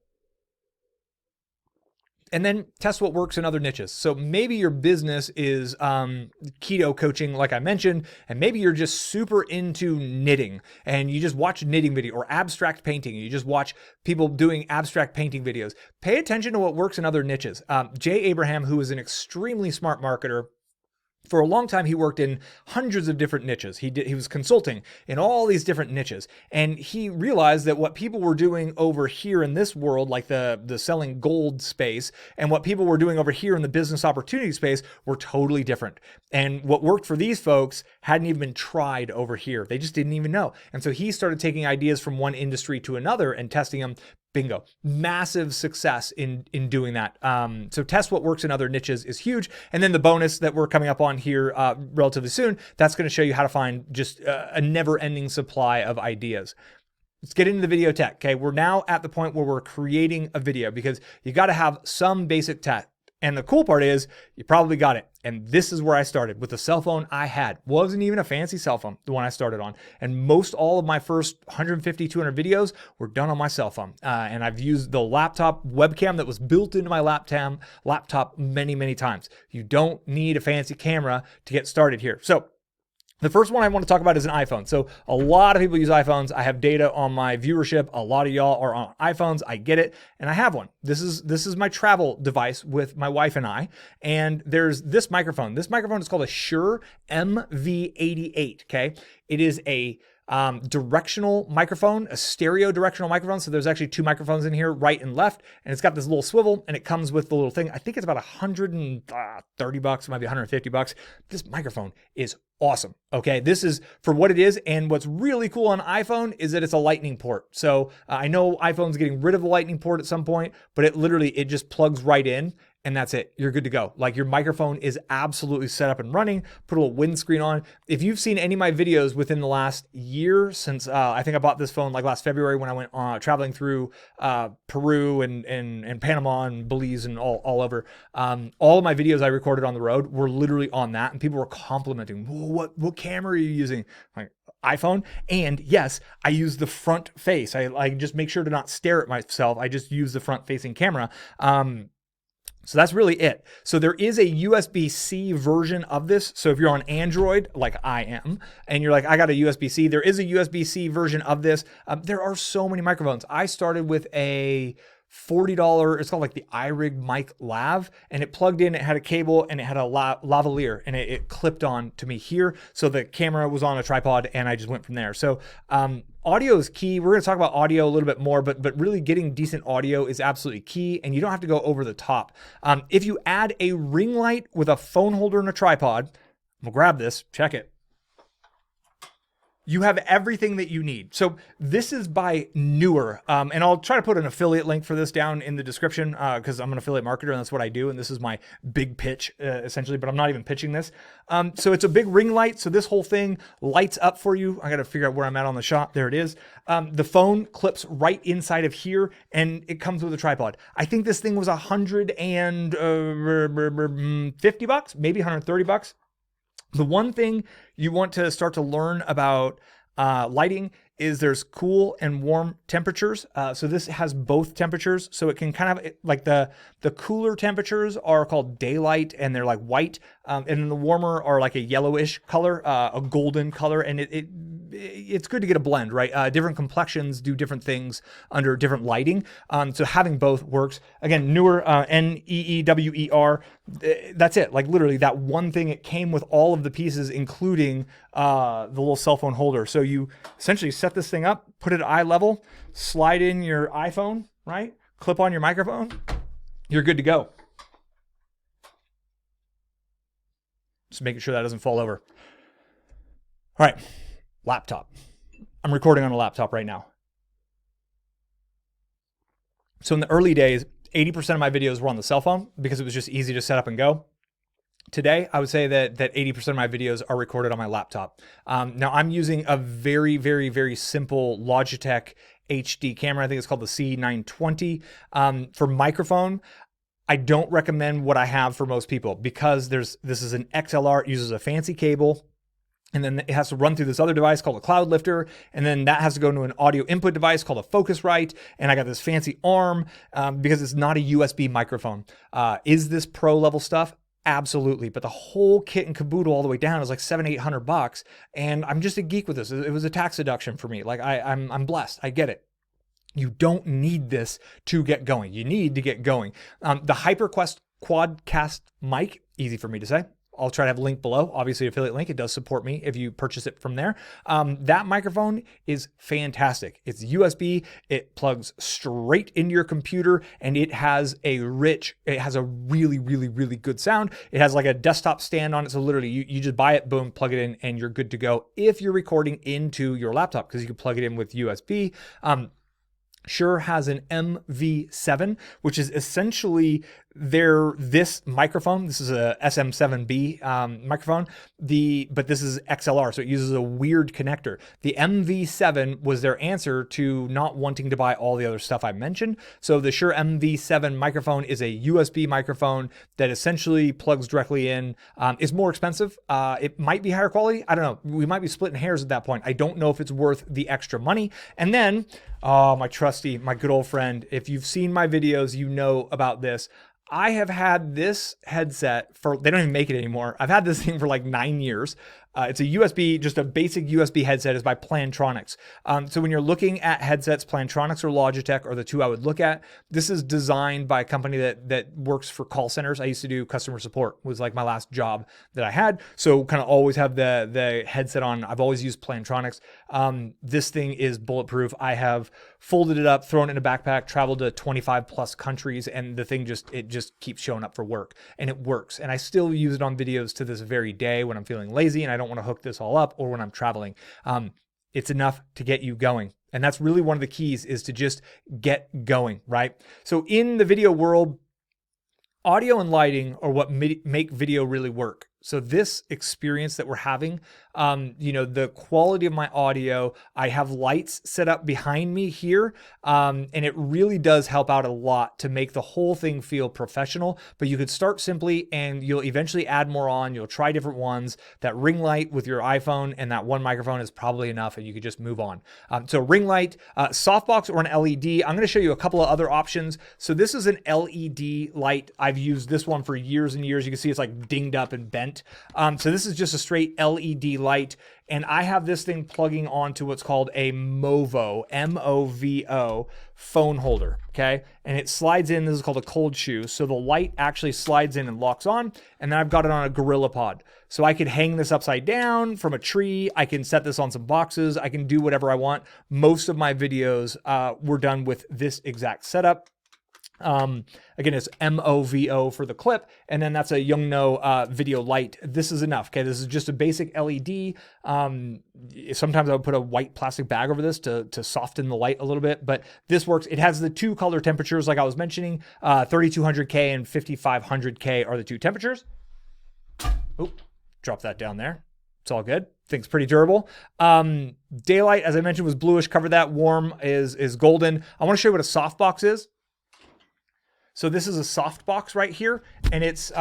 And then test what works in other niches. So maybe your business is keto coaching, like I mentioned, and maybe you're just super into knitting and you just watch knitting video, or abstract painting. And you just watch people doing abstract painting videos. Pay attention to what works in other niches. Jay Abraham, who is an extremely smart marketer, for a long time, he worked in hundreds of different niches. He was consulting in all these different niches. And he realized that what people were doing over here in this world, like the selling gold space, and what people were doing over here in the business opportunity space were totally different. And what worked for these folks hadn't even been tried over here. They just didn't even know. And so he started taking ideas from one industry to another and testing them. Bingo. Massive success in doing that. So test what works in other niches is huge. And then the bonus that we're coming up on here relatively soon, that's going to show you how to find just a never-ending supply of ideas. Let's get into the video tech. Okay, we're now at the point where we're creating a video, because you got to have some basic tech. And the cool part is you probably got it. And this is where I started with the cell phone I had. Wasn't even a fancy cell phone, the one I started on. And most all of my first 150, 200 videos were done on my cell phone. And I've used the laptop webcam that was built into my laptop many, many times. You don't need a fancy camera to get started here. So the first one I want to talk about is an iPhone. So a lot of people use iPhones. I have data on my viewership. A lot of y'all are on iPhones. I get it. And I have one. This is my travel device with my wife and I. And there's this microphone. This microphone is called a Shure MV88. Okay. It is a directional microphone, a stereo directional microphone. So there's actually two microphones in here, right and left, and it's got this little swivel, and it comes with the little thing. I think it's about $130, it might be $150. This microphone is awesome. Okay, this is for what it is, and what's really cool on iPhone is that it's a lightning port. So I know iPhone's getting rid of the lightning port at some point, but it just plugs right in. And that's it. You're good to go. Like, your microphone is absolutely set up and running. Put a little windscreen on. If you've seen any of my videos within the last year, since I think I bought this phone like last February when I went traveling through Peru and Panama and Belize and all over, all of my videos I recorded on the road were literally on that, and people were complimenting, what camera are you using? Like, iPhone. And yes, I use the front face. I just make sure to not stare at myself. I just use the front facing camera. So that's really it. So there is a USB-C version of this. So if you're on Android, like I am, and you're like, I got a USB-C, there is a USB-C version of this. There are so many microphones. I started with a $40, it's called like the iRig Mic Lav, and it plugged in, it had a cable, and it had a lavalier, and it clipped on to me here. So the camera was on a tripod, and I just went from there. So audio is key. We're going to talk about audio a little bit more, but really getting decent audio is absolutely key, and you don't have to go over the top. If you add a ring light with a phone holder and a tripod, we'll grab this, check it. You have everything that you need. So this is by Newer. And I'll try to put an affiliate link for this down in the description because I'm an affiliate marketer and that's what I do. And this is my big pitch essentially, but I'm not even pitching this. So it's a big ring light. So this whole thing lights up for you. I got to figure out where I'm at on the shot. There it is. The phone clips right inside of here and it comes with a tripod. I think this thing was $150, maybe $130. The one thing you want to start to learn about lighting is there's cool and warm temperatures. So this has both temperatures. So it can kind of like the cooler temperatures are called daylight and they're like white. And then the warmer are like a yellowish color, a golden color. And it's good to get a blend, right? Different complexions do different things under different lighting. So having both works. Again, Newer, Neewer. That's it. Like literally that one thing, it came with all of the pieces, including the little cell phone holder. So you essentially set this thing up, put it at eye level, slide in your iPhone, right? Clip on your microphone. You're good to go. Just making sure that doesn't fall over. All right, laptop. I'm recording on a laptop right now. So in the early days, 80% of my videos were on the cell phone because it was just easy to set up and go. Today, I would say that 80% of my videos are recorded on my laptop. Now I'm using a very, very, very simple Logitech HD camera. I think it's called the C920. For microphone, I don't recommend what I have for most people because this is an XLR. It uses a fancy cable. And then it has to run through this other device called a cloud lifter. And then that has to go into an audio input device called a Focusrite. And I got this fancy arm because it's not a USB microphone. Is this pro level stuff? Absolutely. But the whole kit and caboodle all the way down is like $700-800. And I'm just a geek with this. It was a tax deduction for me. Like I'm blessed. I get it. You don't need this to get going. You need to get going. The HyperQuest Quadcast mic, easy for me to say. I'll try to have a link below, obviously affiliate link. It does support me if you purchase it from there. That microphone is fantastic. It's USB, it plugs straight into your computer and it has a really, really, really good sound. It has like a desktop stand on it. So literally you just buy it, boom, plug it in and you're good to go. If you're recording into your laptop, because you can plug it in with USB. Shure has an MV7, which is essentially this microphone. This is a SM7B microphone, but this is XLR, so it uses a weird connector. The MV7 was their answer to not wanting to buy all the other stuff I mentioned. So the Shure MV7 microphone is a USB microphone that essentially plugs directly in. It's more expensive. It might be higher quality. I don't know. We might be splitting hairs at that point. I don't know if it's worth the extra money. And then, my good old friend, if you've seen my videos, you know about this. I have had this headset they don't even make it anymore. I've had this thing for like 9 years. It's a USB, just a basic USB headset. Is by Plantronics. So when you're looking at headsets, Plantronics or Logitech are the two I would look at. This is designed by a company that works for call centers. I used to do customer support, was like my last job that I had. So kind of always have the headset on. I've always used Plantronics. This thing is bulletproof. I have folded it up, thrown it in a backpack, traveled to 25 plus countries, and the thing just keeps showing up for work, and it works. And I still use it on videos to this very day when I'm feeling lazy and I don't want to hook this all up, or when I'm traveling. It's enough to get you going. And that's really one of the keys, is to just get going, right? So in the video world, audio and lighting are what make video really work. So this experience that we're having, you know, the quality of my audio, I have lights set up behind me here, and it really does help out a lot to make the whole thing feel professional. But you could start simply and you'll eventually add more on. You'll try different ones. That ring light with your iPhone and that one microphone is probably enough, and you could just move on. So ring light, softbox, or an LED. I'm going to show you a couple of other options. So this is an LED light. I've used this one for years and years. You can see it's like dinged up and bent. So this is just a straight LED light, and I have this thing plugging onto what's called a MOVO, M-O-V-O phone holder, okay? And it slides in. This is called a cold shoe. So the light actually slides in and locks on, and then I've got it on a Gorilla Pod. So I could hang this upside down from a tree. I can set this on some boxes. I can do whatever I want. Most of my videos were done with this exact setup. Again, it's MOVO for the clip, and then that's a Yongno video light. This is enough. Okay, this is just a basic LED. Sometimes I would put a white plastic bag over this to soften the light a little bit, but this works. It has the two color temperatures, like I was mentioning. 3200K and 5500K are the two temperatures. Oh, drop that down there. It's all good. Thing's pretty durable. Daylight, as I mentioned, was bluish. Cover that. Warm is golden. I want to show you what a softbox is. So this is a soft box right here, and it's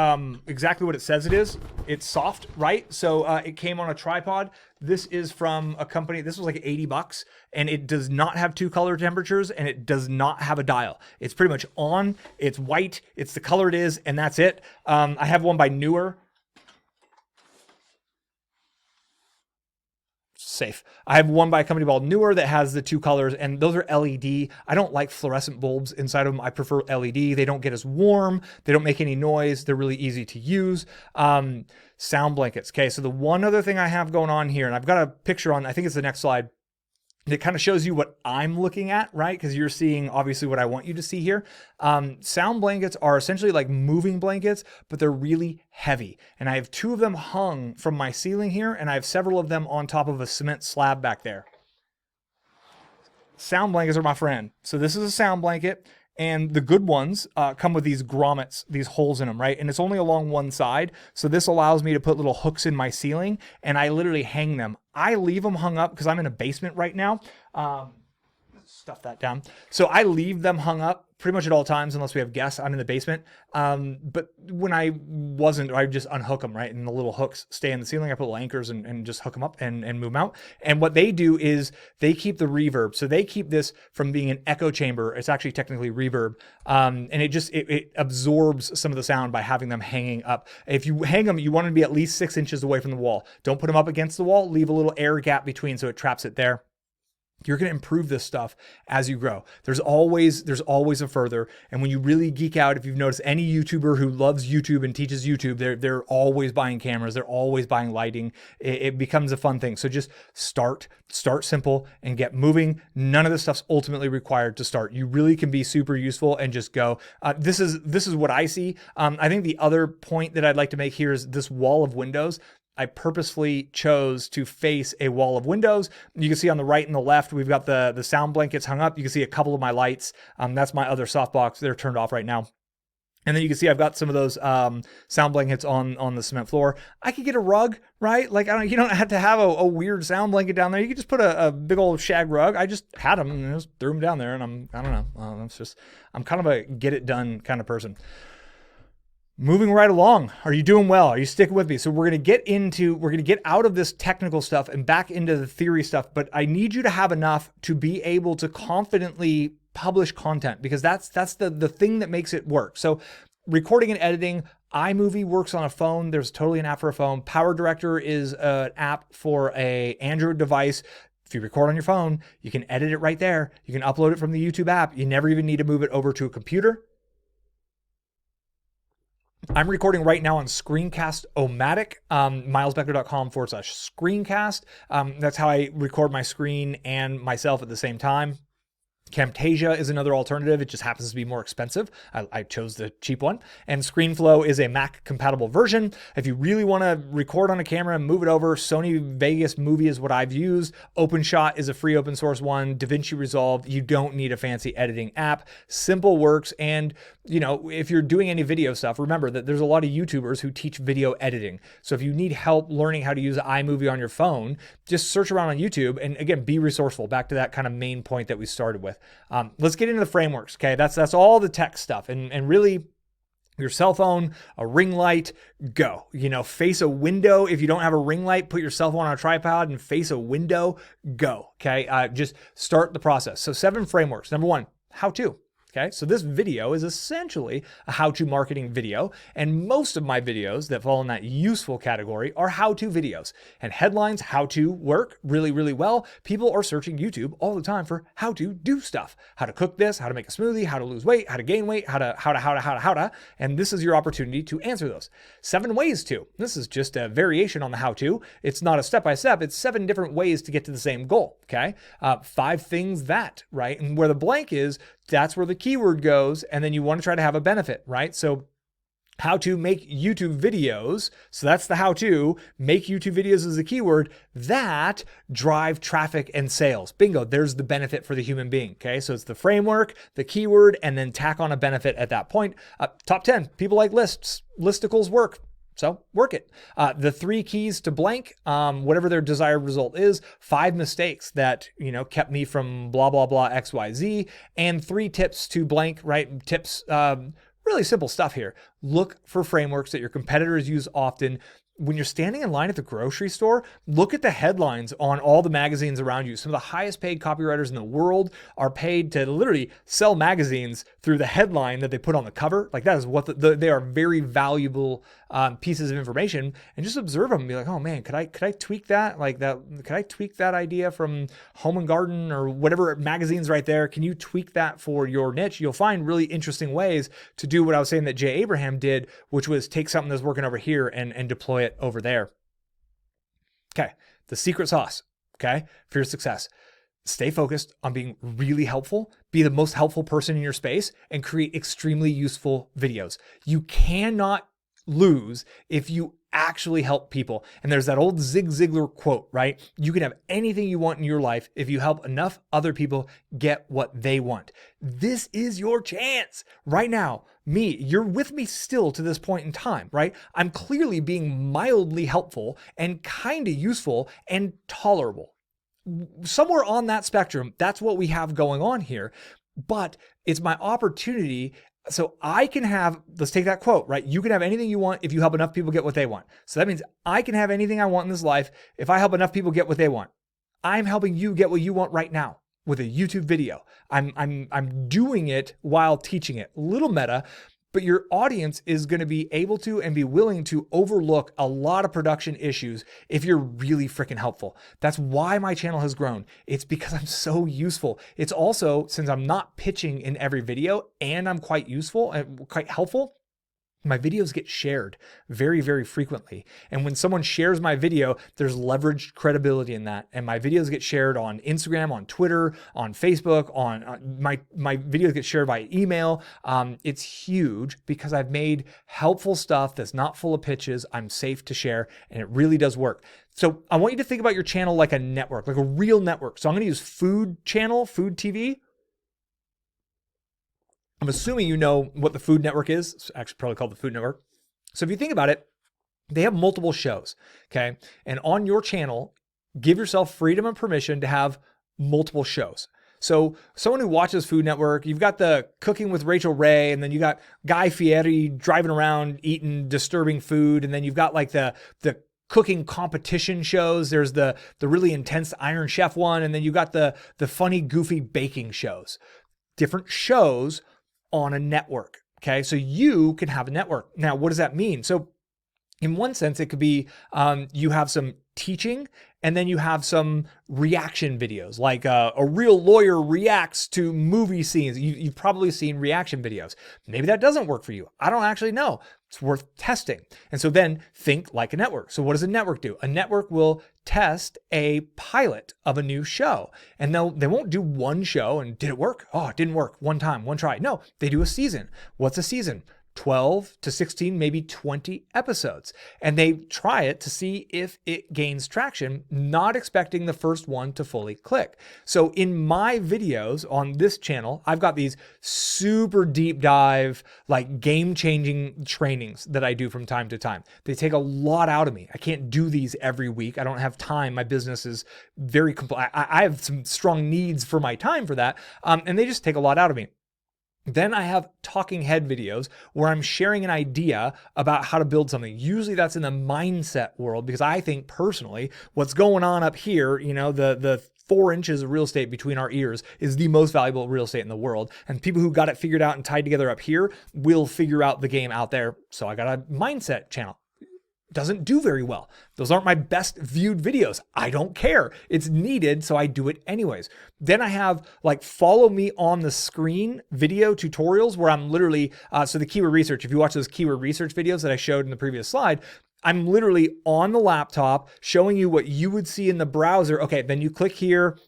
exactly what it says it is. It's soft, right? So it came on a tripod. This is from a company. This was like 80 bucks, and it does not have two color temperatures, and it does not have a dial. It's pretty much on. It's white. It's the color it is, and that's it. I have one by Newer. Safe. I have one by a company called Newer that has the two colors, and those are LED. I don't like fluorescent bulbs inside of them. I prefer LED. They don't get as warm. They don't make any noise. They're really easy to use. Sound blankets. Okay, so the one other thing I have going on here, and I've got a picture on, I think it's the next slide. It kind of shows you what I'm looking at, right? Because you're seeing obviously what I want you to see here. Sound blankets are essentially like moving blankets, but they're really heavy. And I have two of them hung from my ceiling here, and I have several of them on top of a cement slab back there. Sound blankets are my friend. So this is a sound blanket. And the good ones come with these grommets, these holes in them, right? And it's only along one side. So this allows me to put little hooks in my ceiling, and I literally hang them. I leave them hung up because I'm in a basement right now. Stuff that down. So I leave them hung up pretty much at all times unless we have guests. I'm in the basement. But when I wasn't, I would just unhook them, right? And the little hooks stay in the ceiling. I put little anchors and just hook them up and move them out. And what they do is they keep the reverb. So they keep this from being an echo chamber. It's actually technically reverb. And it absorbs some of the sound by having them hanging up. If you hang them, you want to be at least 6 inches away from the wall. Don't put them up against the wall. Leave a little air gap between so it traps it there. You're going to improve this stuff as you grow. There's always a further. And when you really geek out, if you've noticed any YouTuber who loves YouTube and teaches YouTube, they're always buying cameras. They're always buying lighting. It becomes a fun thing. So just start simple and get moving. None of this stuff's ultimately required to start. You really can be super useful and just go. This is what I see. I think the other point that I'd like to make here is this wall of windows. I purposefully chose to face a wall of windows. You can see on the right and the left, we've got the sound blankets hung up. You can see a couple of my lights. That's my other softbox. They're turned off right now. And then you can see I've got some of those sound blankets on the cement floor. I could get a rug, right? Like you don't have to have a weird sound blanket down there. You could just put a big old shag rug. I just had them and just threw them down there. And I don't know. I'm kind of a get it done kind of person. Moving right along. Are you doing well? Are you sticking with me? So we're going to get out of this technical stuff and back into the theory stuff, but I need you to have enough to be able to confidently publish content, because that's the thing that makes it work. So recording and editing, iMovie works on a phone. There's totally an app for a phone. Power Director is an app for an Android device. If you record on your phone, you can edit it right there. You can upload it from the YouTube app. You never even need to move it over to a computer. I'm recording right now on Screencast-O-Matic, milesbeckler.com/screencast. That's how I record my screen and myself at the same time. Camtasia is another alternative. It just happens to be more expensive. I chose the cheap one. And ScreenFlow is a Mac compatible version. If you really want to record on a camera and move it over, Sony Vegas Movie is what I've used. OpenShot is a free open source one. DaVinci Resolve, you don't need a fancy editing app. Simple works. And you know, if you're doing any video stuff, remember that there's a lot of YouTubers who teach video editing. So if you need help learning how to use iMovie on your phone, just search around on YouTube and again, be resourceful. Back to that kind of main point that we started with. Let's get into the frameworks. Okay. That's all the tech stuff. And really, your cell phone, a ring light, go. You know, face a window. If you don't have a ring light, put your cell phone on a tripod and face a window, go. Okay. Just start the process. So 7 frameworks. Number 1, how to. Okay, so this video is essentially a how-to marketing video, and most of my videos that fall in that useful category are how-to videos. And headlines, how to work really, really well. People are searching YouTube all the time for how to do stuff. How to cook this, how to make a smoothie, how to lose weight, how to gain weight, how to, and this is your opportunity to answer those. 7 ways to. This is just a variation on the how-to. It's not a step-by-step, it's 7 different ways to get to the same goal, okay? 5 things that, right? And where the blank is, that's where the keyword goes, and then you want to try to have a benefit, right? So how to make YouTube videos. So that's the how to make YouTube videos as a keyword that drive traffic and sales. Bingo. There's the benefit for the human being. Okay. So it's the framework, the keyword, and then tack on a benefit at that point. Top 10, people like lists. Listicles work. So work it. The 3 keys to blank, whatever their desired result is, 5 mistakes that, you know, kept me from blah, blah, blah, XYZ, and 3 tips to blank, right? Tips, really simple stuff here. Look for frameworks that your competitors use often. When you're standing in line at the grocery store, look at the headlines on all the magazines around you. Some of the highest paid copywriters in the world are paid to literally sell magazines through the headline that they put on the cover. Like that is what they are very valuable pieces of information. And just observe them and be like, oh man, could I tweak that? Like that, could I tweak that idea from Home and Garden or whatever magazines right there? Can you tweak that for your niche? You'll find really interesting ways to do what I was saying that Jay Abraham did, which was take something that's working over here and deploy it over there. Okay. The secret sauce, okay, for your success. Stay focused on being really helpful, be the most helpful person in your space, and create extremely useful videos. You cannot lose if you actually help people. And there's that old Zig Ziglar quote, right? You can have anything you want in your life if you help enough other people get what they want. This is your chance right now. You're with me still to this point in time, right? I'm clearly being mildly helpful and kind of useful and tolerable. Somewhere on that spectrum, that's what we have going on here. But it's my opportunity. So I can have, let's take that quote, right? You can have anything you want if you help enough people get what they want. So that means I can have anything I want in this life if I help enough people get what they want. I'm helping you get what you want right now with a YouTube video. I'm doing it while teaching it. Little meta, but your audience is going to be able to and be willing to overlook a lot of production issues if you're really freaking helpful. That's why my channel has grown. It's because I'm so useful. It's also, since I'm not pitching in every video and I'm quite useful and quite helpful, my videos get shared very, very frequently. And when someone shares my video, there's leveraged credibility in that. And my videos get shared on Instagram, on Twitter, on Facebook, on my videos get shared by email. It's huge because I've made helpful stuff that's not full of pitches. I'm safe to share, and it really does work. So I want you to think about your channel like a network, like a real network. So I'm going to use Food Channel, Food TV. I'm assuming you know what the Food Network is. It's actually probably called the Food Network. So if you think about it, they have multiple shows, okay? And on your channel, give yourself freedom and permission to have multiple shows. So someone who watches Food Network, you've got the Cooking with Rachel Ray, and then you got Guy Fieri driving around eating disturbing food, and then you've got like the cooking competition shows. There's the really intense Iron Chef one, and then you got the funny, goofy baking shows. Different shows on a network. Okay. So you can have a network. Now, what does that mean? So in one sense, it could be, you have some teaching and then you have some reaction videos, like a real lawyer reacts to movie scenes. You've probably seen reaction videos. Maybe that doesn't work for you. I don't actually know. It's worth testing. And so then think like a network. So what does a network do? A network will test a pilot of a new show. And they won't do one show and did it work? Oh, it didn't work. One time, one try. No, they do a season. What's a season? 12 to 16, maybe 20 episodes. And they try it to see if it gains traction, not expecting the first one to fully click. So in my videos on this channel, I've got these super deep dive, like game-changing trainings that I do from time to time. They take a lot out of me. I can't do these every week. I don't have time. My business is very complex. I have some strong needs for my time for that. And they just take a lot out of me. Then I have talking head videos where I'm sharing an idea about how to build something. Usually that's in the mindset world, because I think personally what's going on up here, the 4 inches of real estate between our ears is the most valuable real estate in the world. And people who got it figured out and tied together up here will figure out the game out there. So I got a mindset channel. Doesn't do very well. Those aren't my best viewed videos. I don't care. It's needed, so I do it anyways. Then I have like follow me on the screen video tutorials where I'm literally, so the keyword research, if you watch those keyword research videos that I showed in the previous slide, I'm literally on the laptop showing you what you would see in the browser. Okay, then you click here,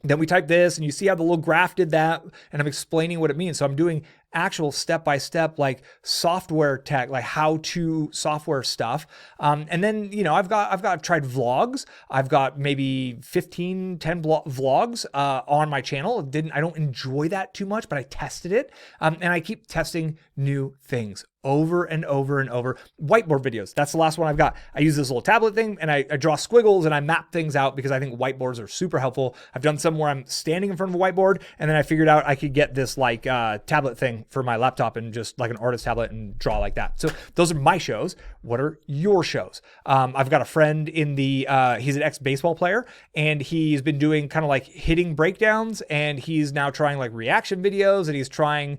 then we type this and you see how the little graph did that, and I'm explaining what it means. So I'm doing actual step-by-step like software tech, like how-to software stuff. And then, I've tried vlogs. I've got maybe 10 vlogs on my channel. I don't enjoy that too much, but I tested it. And I keep testing new things over and over and over. Whiteboard videos. That's the last one I've got. I use this little tablet thing and I draw squiggles and I map things out because I think whiteboards are super helpful. I've done some where I'm standing in front of a whiteboard and then I figured out I could get this like tablet thing for my laptop and just like an artist tablet and draw like that. So those are my shows. What are your shows? I've got a friend in he's an ex-baseball player and he's been doing kind of like hitting breakdowns, and he's now trying like reaction videos, and he's trying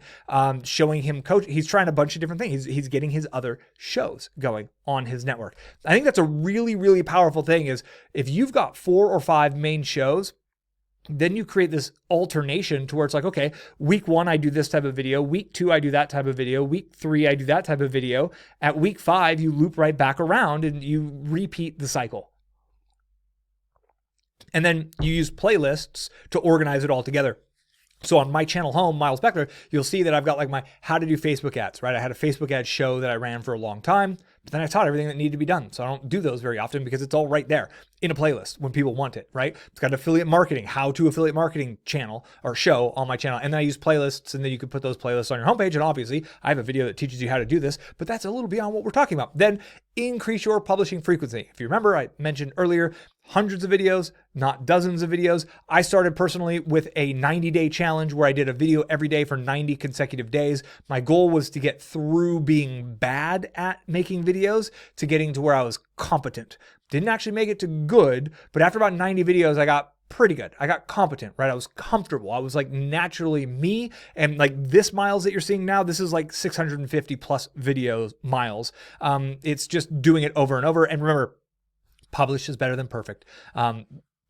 showing him coach. He's trying a bunch of different things. He's getting his other shows going on his network. I think that's a really, really powerful thing is if you've got 4 or 5 main shows, then you create this alternation to where it's like, okay, week 1, I do this type of video. Week 2, I do that type of video. Week 3, I do that type of video. At week 5, you loop right back around and you repeat the cycle. And then you use playlists to organize it all together. So on my channel home, Miles Beckler, you'll see that I've got like my how to do Facebook ads, right? I had a Facebook ad show that I ran for a long time, but then I taught everything that needed to be done. So I don't do those very often because it's all right there in a playlist when people want it, right? It's got affiliate marketing, how to affiliate marketing channel or show on my channel. And then I use playlists, and then you can put those playlists on your homepage. And obviously I have a video that teaches you how to do this, but that's a little beyond what we're talking about. Then increase your publishing frequency. If you remember, I mentioned earlier, hundreds of videos, not dozens of videos. I started personally with a 90-day challenge where I did a video every day for 90 consecutive days. My goal was to get through being bad at making videos to getting to where I was competent. Didn't actually make it to good, but after about 90 videos, I got pretty good. I got competent, right? I was comfortable. I was like naturally me. And like this Miles that you're seeing now, this is like 650 plus videos Miles. It's just doing it over and over. And remember, publish is better than perfect.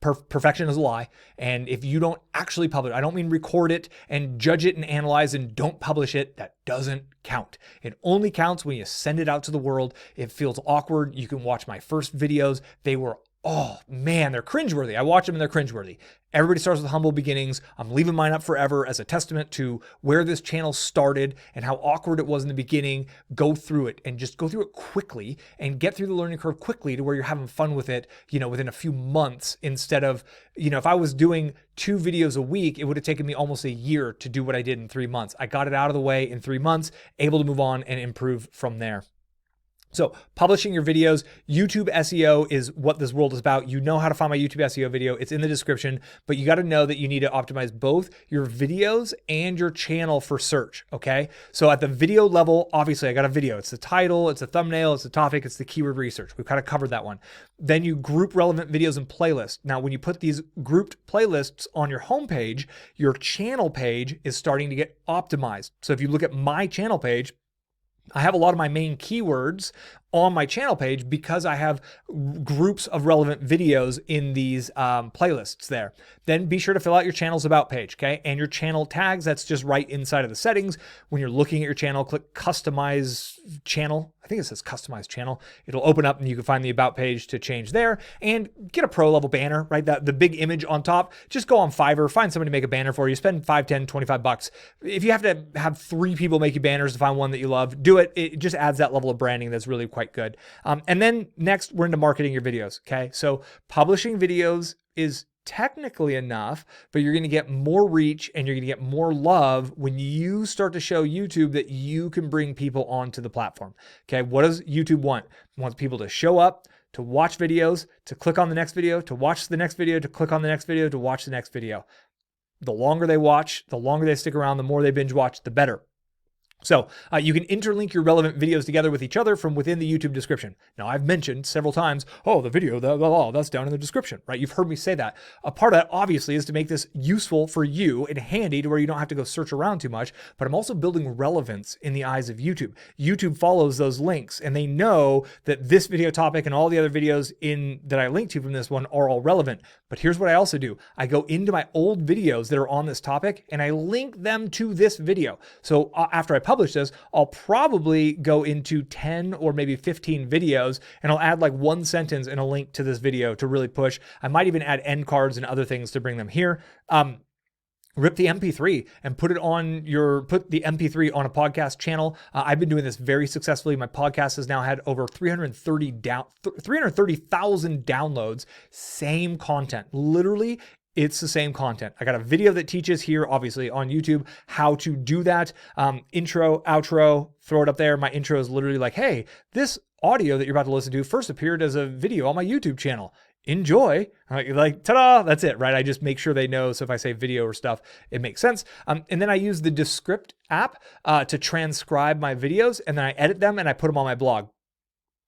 Perfection is a lie. And if you don't actually publish, I don't mean record it and judge it and analyze and don't publish it. That doesn't count. It only counts when you send it out to the world. It feels awkward. You can watch my first videos. They were, oh man, they're cringeworthy. I watch them and they're cringeworthy. Everybody starts with humble beginnings. I'm leaving mine up forever as a testament to where this channel started and how awkward it was in the beginning. Go through it and just go through it quickly and get through the learning curve quickly to where you're having fun with it, within a few months instead of, if I was doing 2 videos a week, it would have taken me almost a year to do what I did in 3 months. I got it out of the way in 3 months, able to move on and improve from there. So publishing your videos, YouTube SEO is what this world is about. You know how to find my YouTube SEO video. It's in the description, but you got to know that you need to optimize both your videos and your channel for search. Okay. So at the video level, obviously I got a video. It's the title, it's the thumbnail, it's the topic, it's the keyword research. We've kind of covered that one. Then you group relevant videos in playlists. Now, when you put these grouped playlists on your homepage, your channel page is starting to get optimized. So if you look at my channel page, I have a lot of my main keywords on my channel page because I have groups of relevant videos in these playlists there. Then be sure to fill out your channel's about page, okay? And your channel tags, that's just right inside of the settings. When you're looking at your channel, click customize channel. I think it says customize channel. It'll open up and you can find the about page to change there and get a pro level banner, right? The big image on top, just go on Fiverr, find somebody to make a banner for you, spend 5, 10, 25 bucks. If you have to have 3 people make you banners to find one that you love, do it. It just adds that level of branding that's really quite good. And then next, we're into marketing your videos, okay? So publishing videos is technically enough, but you're going to get more reach and you're going to get more love when you start to show YouTube that you can bring people onto the platform. Okay. What does YouTube want? It wants people to show up, to watch videos, to click on the next video, to watch the next video, to click on the next video, to watch the next video. The longer they watch, the longer they stick around, the more they binge watch, the better. So you can interlink your relevant videos together with each other from within the YouTube description. Now, I've mentioned several times, oh, the video, that's down in the description, right? You've heard me say that. A part of that, obviously, is to make this useful for you and handy to where you don't have to go search around too much, but I'm also building relevance in the eyes of YouTube. YouTube follows those links, and they know that this video topic and all the other videos that I linked to from this one are all relevant. But here's what I also do. I go into my old videos that are on this topic, and I link them to this video. So after I publish this, I'll probably go into 10 or maybe 15 videos and I'll add like one sentence and a link to this video to really push. I might even add end cards and other things to bring them here. Rip the MP3 and put the MP3 on a podcast channel. I've been doing this very successfully. My podcast has now had over 330,000 downloads. Same content, literally. It's the same content. I got a video that teaches here, obviously on YouTube, how to do that. Intro, outro, throw it up there. My intro is literally like, hey, this audio that you're about to listen to first appeared as a video on my YouTube channel. Enjoy. Like, ta-da, that's it, right? I just make sure they know. So if I say video or stuff, it makes sense. And then I use the Descript app to transcribe my videos, and then I edit them and I put them on my blog.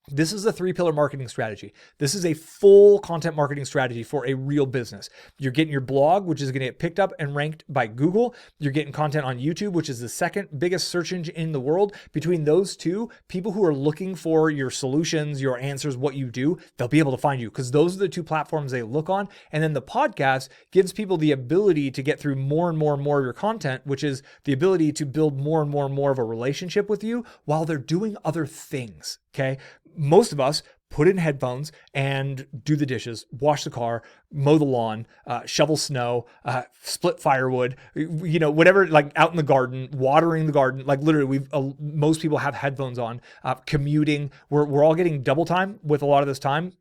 This is a 3-pillar marketing strategy. This is a full content marketing strategy for a real business. You're getting your blog, which is going to get picked up and ranked by Google. You're getting content on YouTube, which is the second biggest search engine in the world. Between those two, people who are looking for your solutions, your answers, what you do, they'll be able to find you because those are the 2 platforms they look on. And then the podcast gives people the ability to get through more and more and more of your content, which is the ability to build more and more and more of a relationship with you while they're doing other things. Okay. Most of us put in headphones and do the dishes, wash the car, mow the lawn, shovel snow, split firewood, whatever, like out in the garden, watering the garden. Like literally, most people have headphones on, commuting. We're all getting double time with a lot of this time.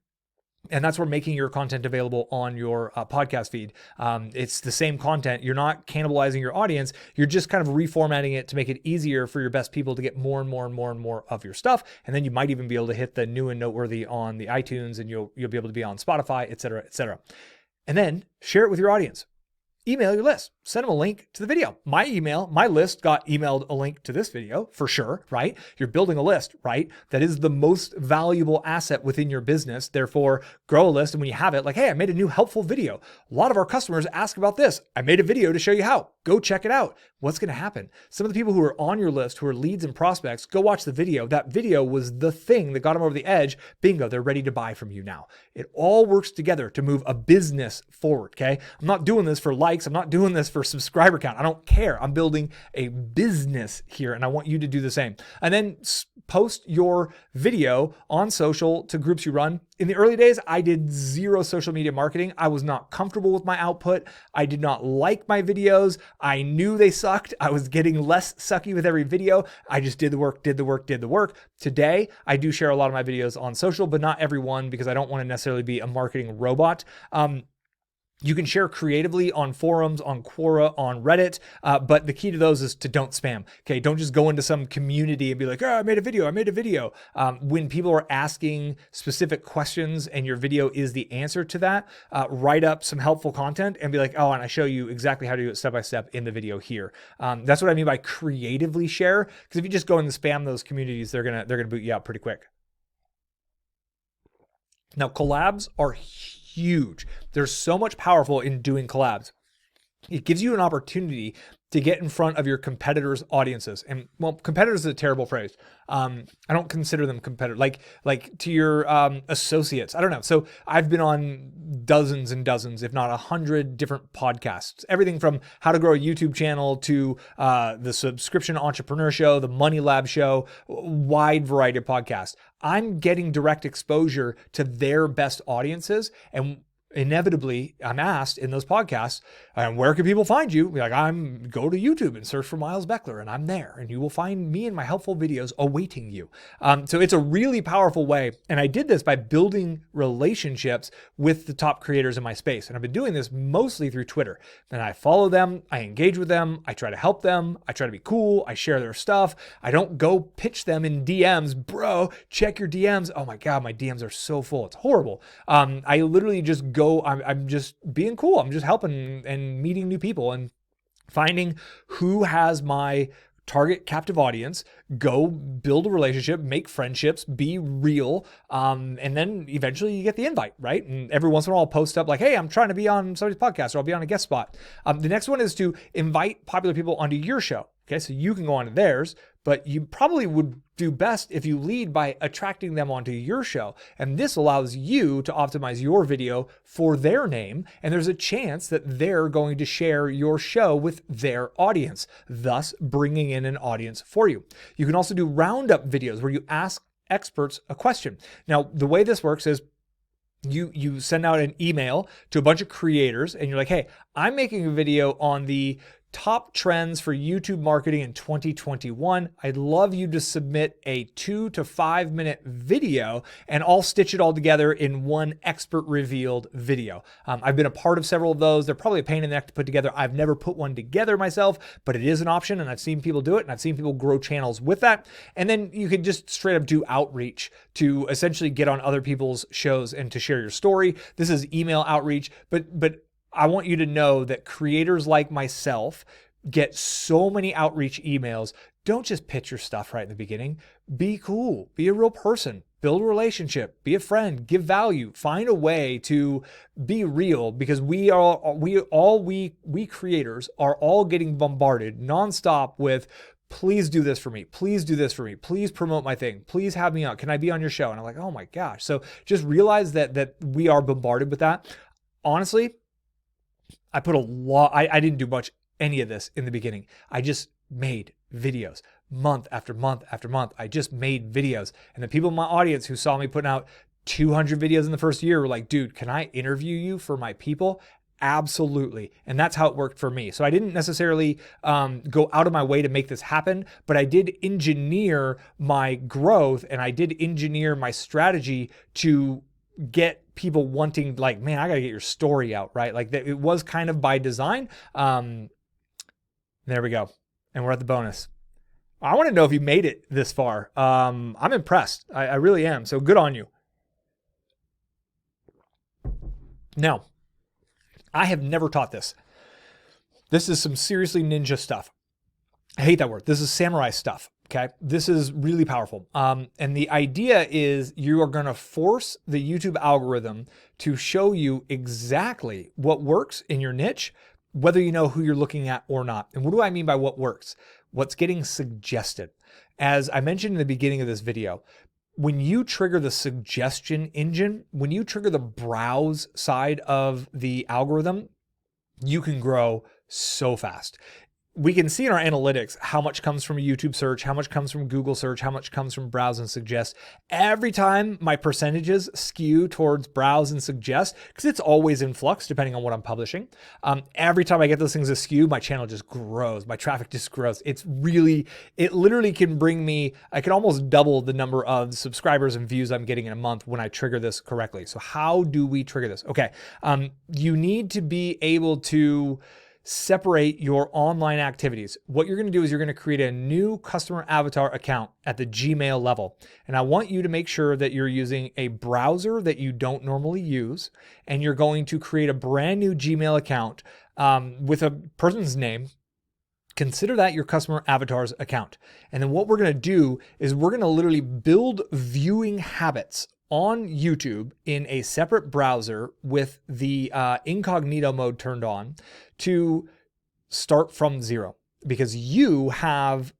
And that's where making your content available on your podcast feed. It's the same content. You're not cannibalizing your audience. You're just kind of reformatting it to make it easier for your best people to get more and more and more and more of your stuff. And then you might even be able to hit the new and noteworthy on the iTunes, and you'll be able to be on Spotify, et cetera, et cetera. And then share it with your audience. Email your list, send them a link to the video. My list got emailed a link to this video for sure, right? You're building a list, right? That is the most valuable asset within your business. Therefore, grow a list. And when you have it, like, hey, I made a new helpful video. A lot of our customers ask about this. I made a video to show you how. Go check it out. What's going to happen? Some of the people who are on your list, who are leads and prospects, go watch the video. That video was the thing that got them over the edge. Bingo, they're ready to buy from you now. It all works together to move a business forward, okay? I'm not doing this for likes. I'm not doing this for subscriber count. I don't care. I'm building a business here, and I want you to do the same. And then post your video on social to groups you run. In the early days, I did zero social media marketing. I was not comfortable with my output. I did not like my videos. I knew they sucked. I was getting less sucky with every video. I just did the work. Today, I do share a lot of my videos on social, but not every one because I don't want to necessarily be a marketing robot. You can share creatively on forums, on Quora, on Reddit, but the key to those is to don't spam. Okay, don't just go into some community and be like, oh, I made a video. When people are asking specific questions and your video is the answer to that, write up some helpful content and be like, oh, and I show you exactly how to do it step by step in the video here. That's what I mean by creatively share, because if you just go and spam those communities, they're gonna boot you out pretty quick. Now, collabs are huge. There's so much powerful in doing collabs. It gives you an opportunity to get in front of your competitors' audiences. And well, competitors is a terrible phrase. I don't consider them competitors, like to your associates. I don't know. So I've been on dozens and dozens, if not 100 different podcasts, everything from how to grow a YouTube channel to the Subscription Entrepreneur Show, the Money Lab Show, wide variety of podcasts. I'm getting direct exposure to their best audiences, and inevitably I'm asked in those podcasts, where can people find you? Like, go to YouTube and search for Miles Beckler, and I'm there, and you will find me and my helpful videos awaiting you. So it's a really powerful way. And I did this by building relationships with the top creators in my space. And I've been doing this mostly through Twitter. And I follow them, I engage with them, I try to help them, I try to be cool, I share their stuff. I don't go pitch them in DMs, bro, check your DMs. Oh my God, my DMs are so full. It's horrible. I literally just go, I'm just being cool. I'm just helping and meeting new people and finding who has my target captive audience, go build a relationship, make friendships, be real. And then eventually you get the invite, right? And every once in a while I'll post up like, hey, I'm trying to be on somebody's podcast, or I'll be on a guest spot. The next one is to invite popular people onto your show. Okay, so you can go onto theirs, but you probably would do best if you lead by attracting them onto your show. And this allows you to optimize your video for their name. And there's a chance that they're going to share your show with their audience, thus bringing in an audience for you. You can also do roundup videos where you ask experts a question. Now, the way this works is you send out an email to a bunch of creators and you're like, hey, I'm making a video on the top trends for YouTube marketing in 2021. I'd love you to submit a 2 to 5 minute video and I'll stitch it all together in one expert revealed video. I've been a part of several of those. They're probably a pain in the neck to put together. I've never put one together myself, but it is an option and I've seen people do it and I've seen people grow channels with that. And then you could just straight up do outreach to essentially get on other people's shows and to share your story. This is email outreach, but I want you to know that creators like myself get so many outreach emails. Don't just pitch your stuff right in the beginning. Be cool, be a real person, build a relationship, be a friend, give value, find a way to be real, because we creators are all getting bombarded nonstop with, please do this for me. Please do this for me. Please promote my thing. Please have me on. Can I be on your show? And I'm like, oh my gosh. So just realize that we are bombarded with that. Honestly, I put a lot, I didn't do any of this in the beginning. I just made videos month after month after month. I just made videos. And the people in my audience who saw me putting out 200 videos in the first year were like, dude, can I interview you for my people? Absolutely. And that's how it worked for me. So I didn't necessarily go out of my way to make this happen, but I did engineer my growth and I did engineer my strategy to get people wanting, like, man, I got to get your story out, right? Like that, it was kind of by design. There we go. And we're at the bonus. I want to know if you made it this far. I'm impressed. I really am. So good on you. Now, I have never taught this. This is some seriously ninja stuff. I hate that word. This is samurai stuff. Okay, this is really powerful. And the idea is you are going to force the YouTube algorithm to show you exactly what works in your niche, whether you know who you're looking at or not. And what do I mean by what works? What's getting suggested. As I mentioned in the beginning of this video, when you trigger the suggestion engine, when you trigger the browse side of the algorithm, you can grow so fast. We can see in our analytics how much comes from YouTube search, how much comes from Google search, how much comes from browse and suggest. Every time my percentages skew towards browse and suggest, because it's always in flux depending on what I'm publishing. Every time I get those things askew, my channel just grows. My traffic just grows. It literally can bring me, I can almost double the number of subscribers and views I'm getting in a month when I trigger this correctly. So how do we trigger this? Okay. You need to be able to separate your online activities. What you're going to do is you're going to create a new customer avatar account at the Gmail level. And I want you to make sure that you're using a browser that you don't normally use. And you're going to create a brand new Gmail account with a person's name. Consider that your customer avatar's account. And then what we're going to do is we're going to literally build viewing habits on YouTube in a separate browser with the incognito mode turned on to start from zero. because you have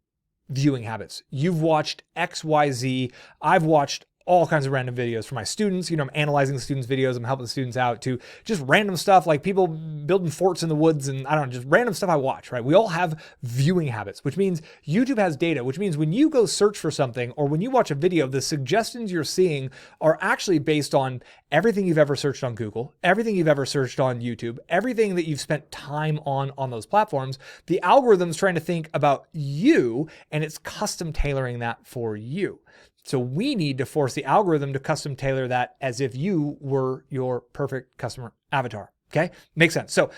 viewing habits. You've watched XYZ. I've watched all kinds of random videos for my students. You know, I'm analyzing the students' videos. I'm helping the students out to just random stuff like people building forts in the woods and I don't know, just random stuff I watch, right? We all have viewing habits, which means YouTube has data, which means when you go search for something or when you watch a video, the suggestions you're seeing are actually based on everything you've ever searched on Google, everything you've ever searched on YouTube, everything that you've spent time on those platforms. The algorithm's trying to think about you and it's custom tailoring that for you. So we need to force the algorithm to custom tailor that as if you were your perfect customer avatar. Okay, makes sense. So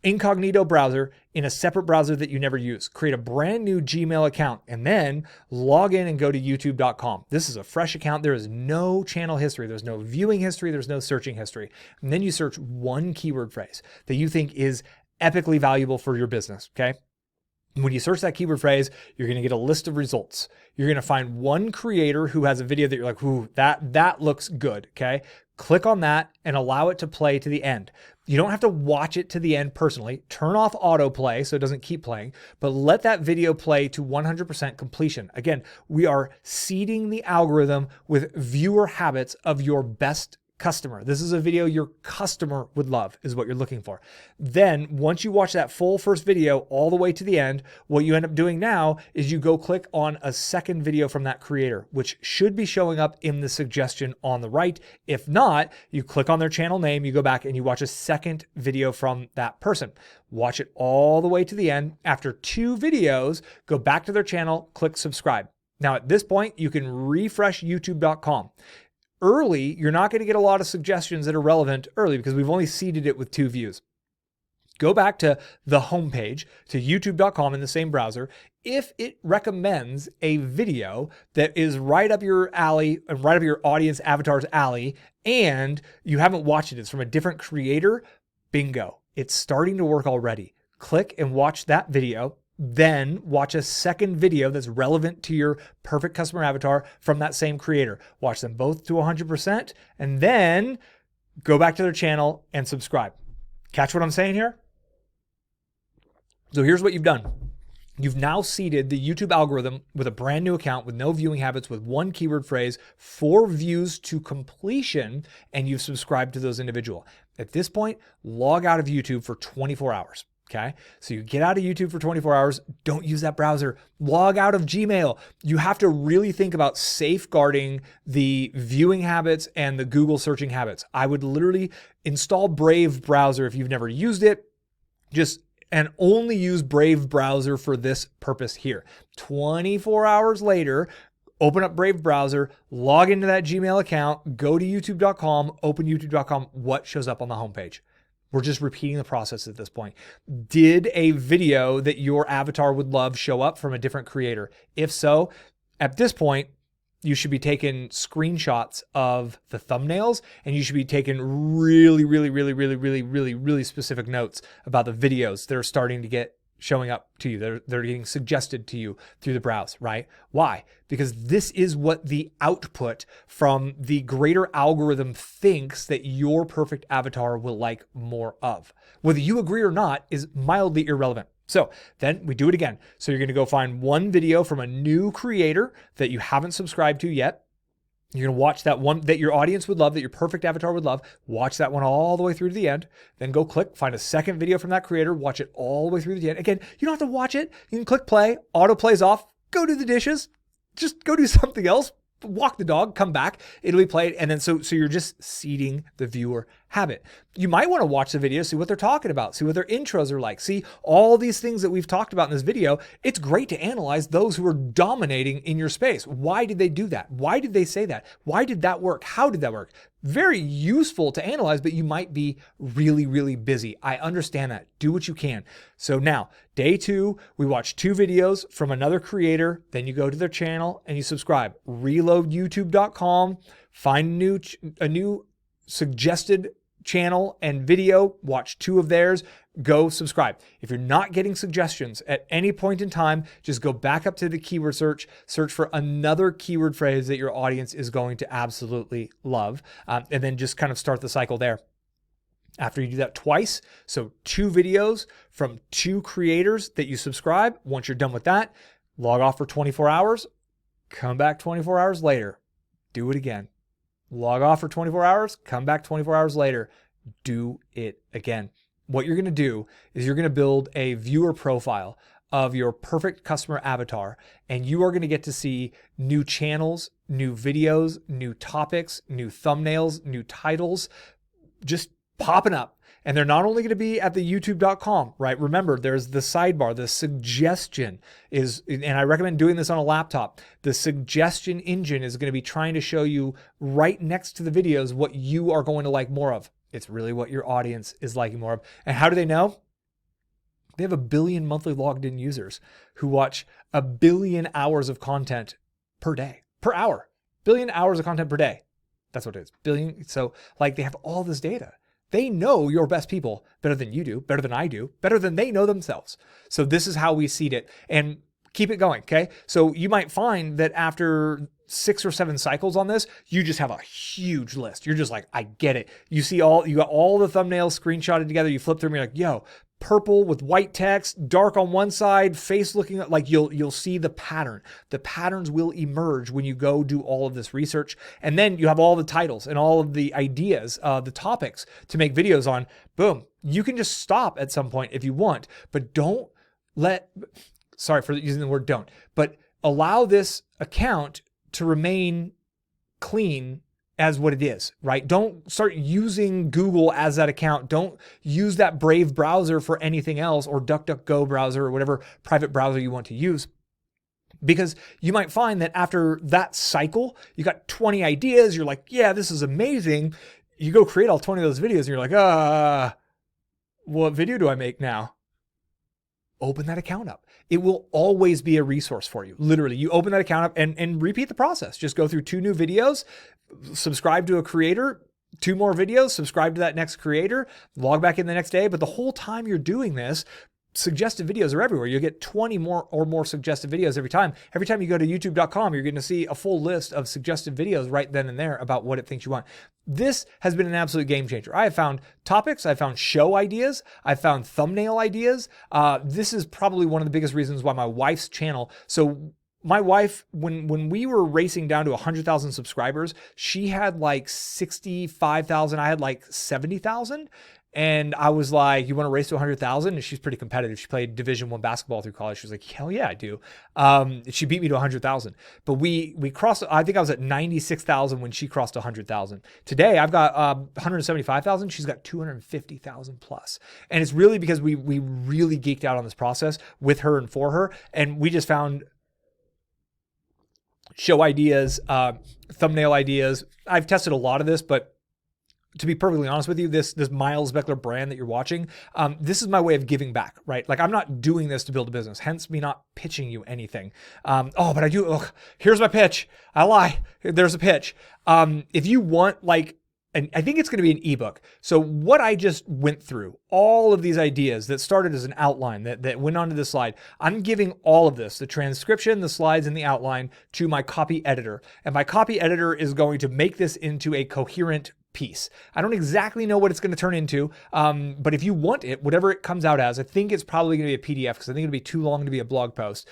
incognito browser in a separate browser that you never use. Create a brand new Gmail account and then log in and go to youtube.com. This is a fresh account. There is no channel history. There's no viewing history. There's no searching history. And then you search one keyword phrase that you think is epically valuable for your business. Okay. When you search that keyword phrase, you're going to get a list of results. You're going to find one creator who has a video that you're like, ooh, that looks good. Okay. Click on that and allow it to play to the end. You don't have to watch it to the end personally. Turn off autoplay so it doesn't keep playing, but let that video play to 100% completion. Again, we are seeding the algorithm with viewer habits of your best customer. This is a video your customer would love is what you're looking for. Then once you watch that full first video all the way to the end, what you end up doing now is you go click on a second video from that creator, which should be showing up in the suggestion on the right. If not, you click on their channel name, you go back and you watch a second video from that person. Watch it all the way to the end. After 2 videos, go back to their channel, click subscribe. Now at this point, you can refresh youtube.com. Early, you're not going to get a lot of suggestions that are relevant early because we've only seeded it with 2 views. Go back to the homepage, to youtube.com in the same browser. If it recommends a video that is right up your alley and right up your audience avatar's alley, and you haven't watched it, it's from a different creator, bingo, it's starting to work already. Click and watch that video. Then watch a second video that's relevant to your perfect customer avatar from that same creator. Watch them both to 100% and then go back to their channel and subscribe. Catch what I'm saying here? So here's what you've done. You've now seeded the YouTube algorithm with a brand new account with no viewing habits, with one keyword phrase, 4 views to completion, and you've subscribed to those individual. At this point, log out of YouTube for 24 hours. Okay. So you get out of YouTube for 24 hours. Don't use that browser. Log out of Gmail. You have to really think about safeguarding the viewing habits and the Google searching habits. I would literally install Brave browser if you've never used it. And only use Brave browser for this purpose here. 24 hours later, open up Brave browser, log into that Gmail account, go to youtube.com, open youtube.com. What shows up on the homepage? We're just repeating the process at this point. Did a video that your avatar would love show up from a different creator? If so, at this point, you should be taking screenshots of the thumbnails and you should be taking really specific notes about the videos that are starting to get showing up to you. They're getting suggested to you through the browse, right? Why? Because this is what the output from the greater algorithm thinks that your perfect avatar will like more of. Whether you agree or not is mildly irrelevant. So then we do it again. So you're going to go find one video from a new creator that you haven't subscribed to yet. You're going to watch that one that your audience would love, that your perfect avatar would love. Watch that one all the way through to the end. Then go click, find a second video from that creator, watch it all the way through to the end. Again, you don't have to watch it. You can click play, auto plays off, go do the dishes, just go do something else, walk the dog, come back, it'll be played. And then so you're just seeding the viewer habit. You might want to watch the video, see what they're talking about, see what their intros are like, see all these things that we've talked about in this video. It's great to analyze those who are dominating in your space. Why did they do that? Why did they say that? Why did that work? How did that work? Very useful to analyze, but you might be really busy. I understand that. Do what you can. So now, day 2, we watch 2 videos from another creator. Then you go to their channel and you subscribe. Reload youtube.com, find a new suggested channel and video, watch 2 of theirs, go subscribe. If you're not getting suggestions at any point in time, just go back up to the keyword search for another keyword phrase that your audience is going to absolutely love, and then just kind of start the cycle there. After you do that twice, so 2 videos from 2 creators that you subscribe, once you're done with that, log off for 24 hours, come back 24 hours later, do it again. Log off for 24 hours, come back 24 hours later, do it again. What you're going to do is you're going to build a viewer profile of your perfect customer avatar, and you are going to get to see new channels, new videos, new topics, new thumbnails, new titles, just popping up. And they're not only going to be at the youtube.com, right? Remember, there's the sidebar. The suggestion is, and I recommend doing this on a laptop, the suggestion engine is going to be trying to show you right next to the videos what you are going to like more of. It's really what your audience is liking more of. And how do they know? They have 1 billion monthly logged in users who watch 1 billion hours of content per day, per hour. 1 billion hours of content per day. That's what it is. Billion. So like they have all this data. They know your best people better than you do, better than I do, better than they know themselves. So this is how we seed it, and keep it going. Okay. So you might find that after 6 or 7 cycles on this, you just have a huge list. You're just like, I get it. You got all the thumbnails screenshotted together. You flip through them, you're like, yo, purple with white text, dark on one side, face looking like you'll see the pattern. The patterns will emerge when you go do all of this research. And then you have all the titles and all of the ideas, the topics to make videos on. Boom. You can just stop at some point if you want, but don't sorry for using the word don't, but allow this account to remain clean as what it is, right? Don't start using Google as that account. Don't use that Brave browser for anything else, or DuckDuckGo browser, or whatever private browser you want to use. Because you might find that after that cycle, you got 20 ideas. You're like, yeah, this is amazing. You go create all 20 of those videos and you're like, what video do I make now? Open that account up. It will always be a resource for you. Literally, you open that account up and repeat the process. Just go through 2 new videos, subscribe to a creator, 2 more videos, subscribe to that next creator, log back in the next day. But the whole time you're doing this, suggested videos are everywhere. You'll get 20 more suggested videos every time. Every time you go to youtube.com, you're going to see a full list of suggested videos right then and there about what it thinks you want. This has been an absolute game changer. I have found topics, I found show ideas, I found thumbnail ideas. This is probably one of the biggest reasons why my wife's channel. So my wife, when we were racing down to 100,000 subscribers, she had like 65,000. I had like 70,000. And I was like, you want to race to 100,000? And she's pretty competitive. She played Division I basketball through college. She was like, hell yeah, I do. She beat me to 100,000. But we crossed, I think I was at 96,000 when she crossed 100,000. Today, I've got 175,000. She's got 250,000 plus. And it's really because we really geeked out on this process with her and for her. And we just found show ideas, thumbnail ideas. I've tested a lot of this, but to be perfectly honest with you, this Miles Beckler brand that you're watching, this is my way of giving back, right? Like I'm not doing this to build a business, hence me not pitching you anything. But I do, here's my pitch. I lie, there's a pitch. If you want and I think it's going to be an ebook. So what I just went through, all of these ideas that started as an outline that went onto the slide, I'm giving all of this, the transcription, the slides, and the outline to my copy editor. And my copy editor is going to make this into a coherent piece. I don't exactly know what it's going to turn into, but if you want it, whatever it comes out as, I think it's probably going to be a PDF because I think it'll be too long to be a blog post.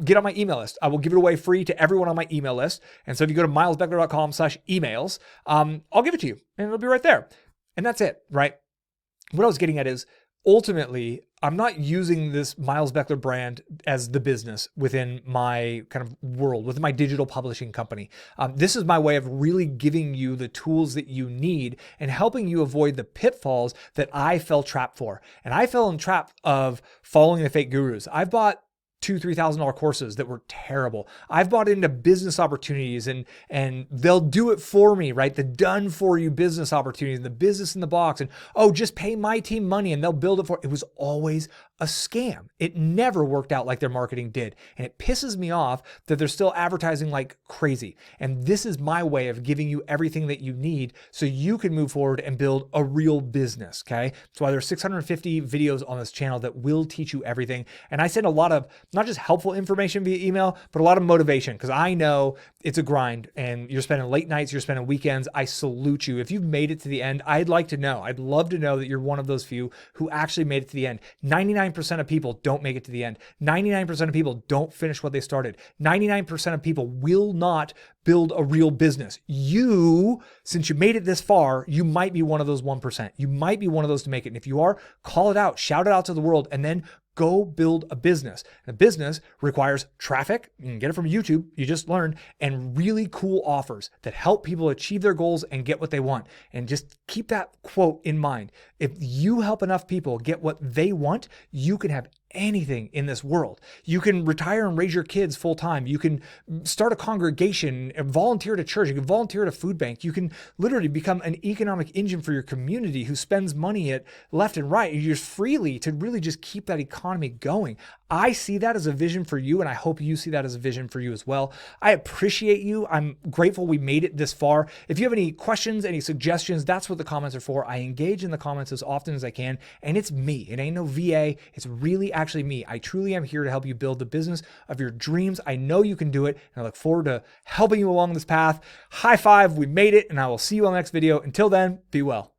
Get on my email list. I will give it away free to everyone on my email list. And so if you go to milesbeckler.com/emails, I'll give it to you and it'll be right there. And that's it, right? What I was getting at is ultimately, I'm not using this Miles Beckler brand as the business within my kind of world, within my digital publishing company. This is my way of really giving you the tools that you need and helping you avoid the pitfalls that I fell trapped for. And I fell in trap of following the fake gurus. I've bought $2,000-$3,000 courses that were terrible. I've bought into business opportunities and they'll do it for me, right? The done for you business opportunities and the business in the box and, just pay my team money and they'll build it for. It was always a scam. It never worked out like their marketing did. And it pisses me off that they're still advertising like crazy. And this is my way of giving you everything that you need so you can move forward and build a real business, okay? That's why there's 650 videos on this channel that will teach you everything. And I send a lot of not just helpful information via email, but a lot of motivation, because I know it's a grind and you're spending late nights, you're spending weekends. I salute you. If you've made it to the end, I'd like to know. I'd love to know that you're one of those few who actually made it to the end. 99% of people don't make it to the end. 99% of people don't finish what they started. 99% of people will not build a real business. You, since you made it this far, you might be one of those 1%. You might be one of those to make it. And if you are, call it out, shout it out to the world, and then go build a business. And a business requires traffic. You can get it from YouTube, you just learned, and really cool offers that help people achieve their goals and get what they want. And just keep that quote in mind. If you help enough people get what they want, you can have anything in this world. You can retire and raise your kids full time. You can start a congregation and volunteer at a church. You can volunteer at a food bank. You can literally become an economic engine for your community who spends money at left and right. You use freely to really just keep that economy going. I see that as a vision for you, and I hope you see that as a vision for you as well. I appreciate you. I'm grateful we made it this far. If you have any questions, any suggestions, that's what the comments are for. I engage in the comments as often as I can, and it's me. It ain't no VA. It's really actually me. I truly am here to help you build the business of your dreams. I know you can do it, and I look forward to helping you along this path. High five, we made it, and I will see you on the next video. Until then, be well.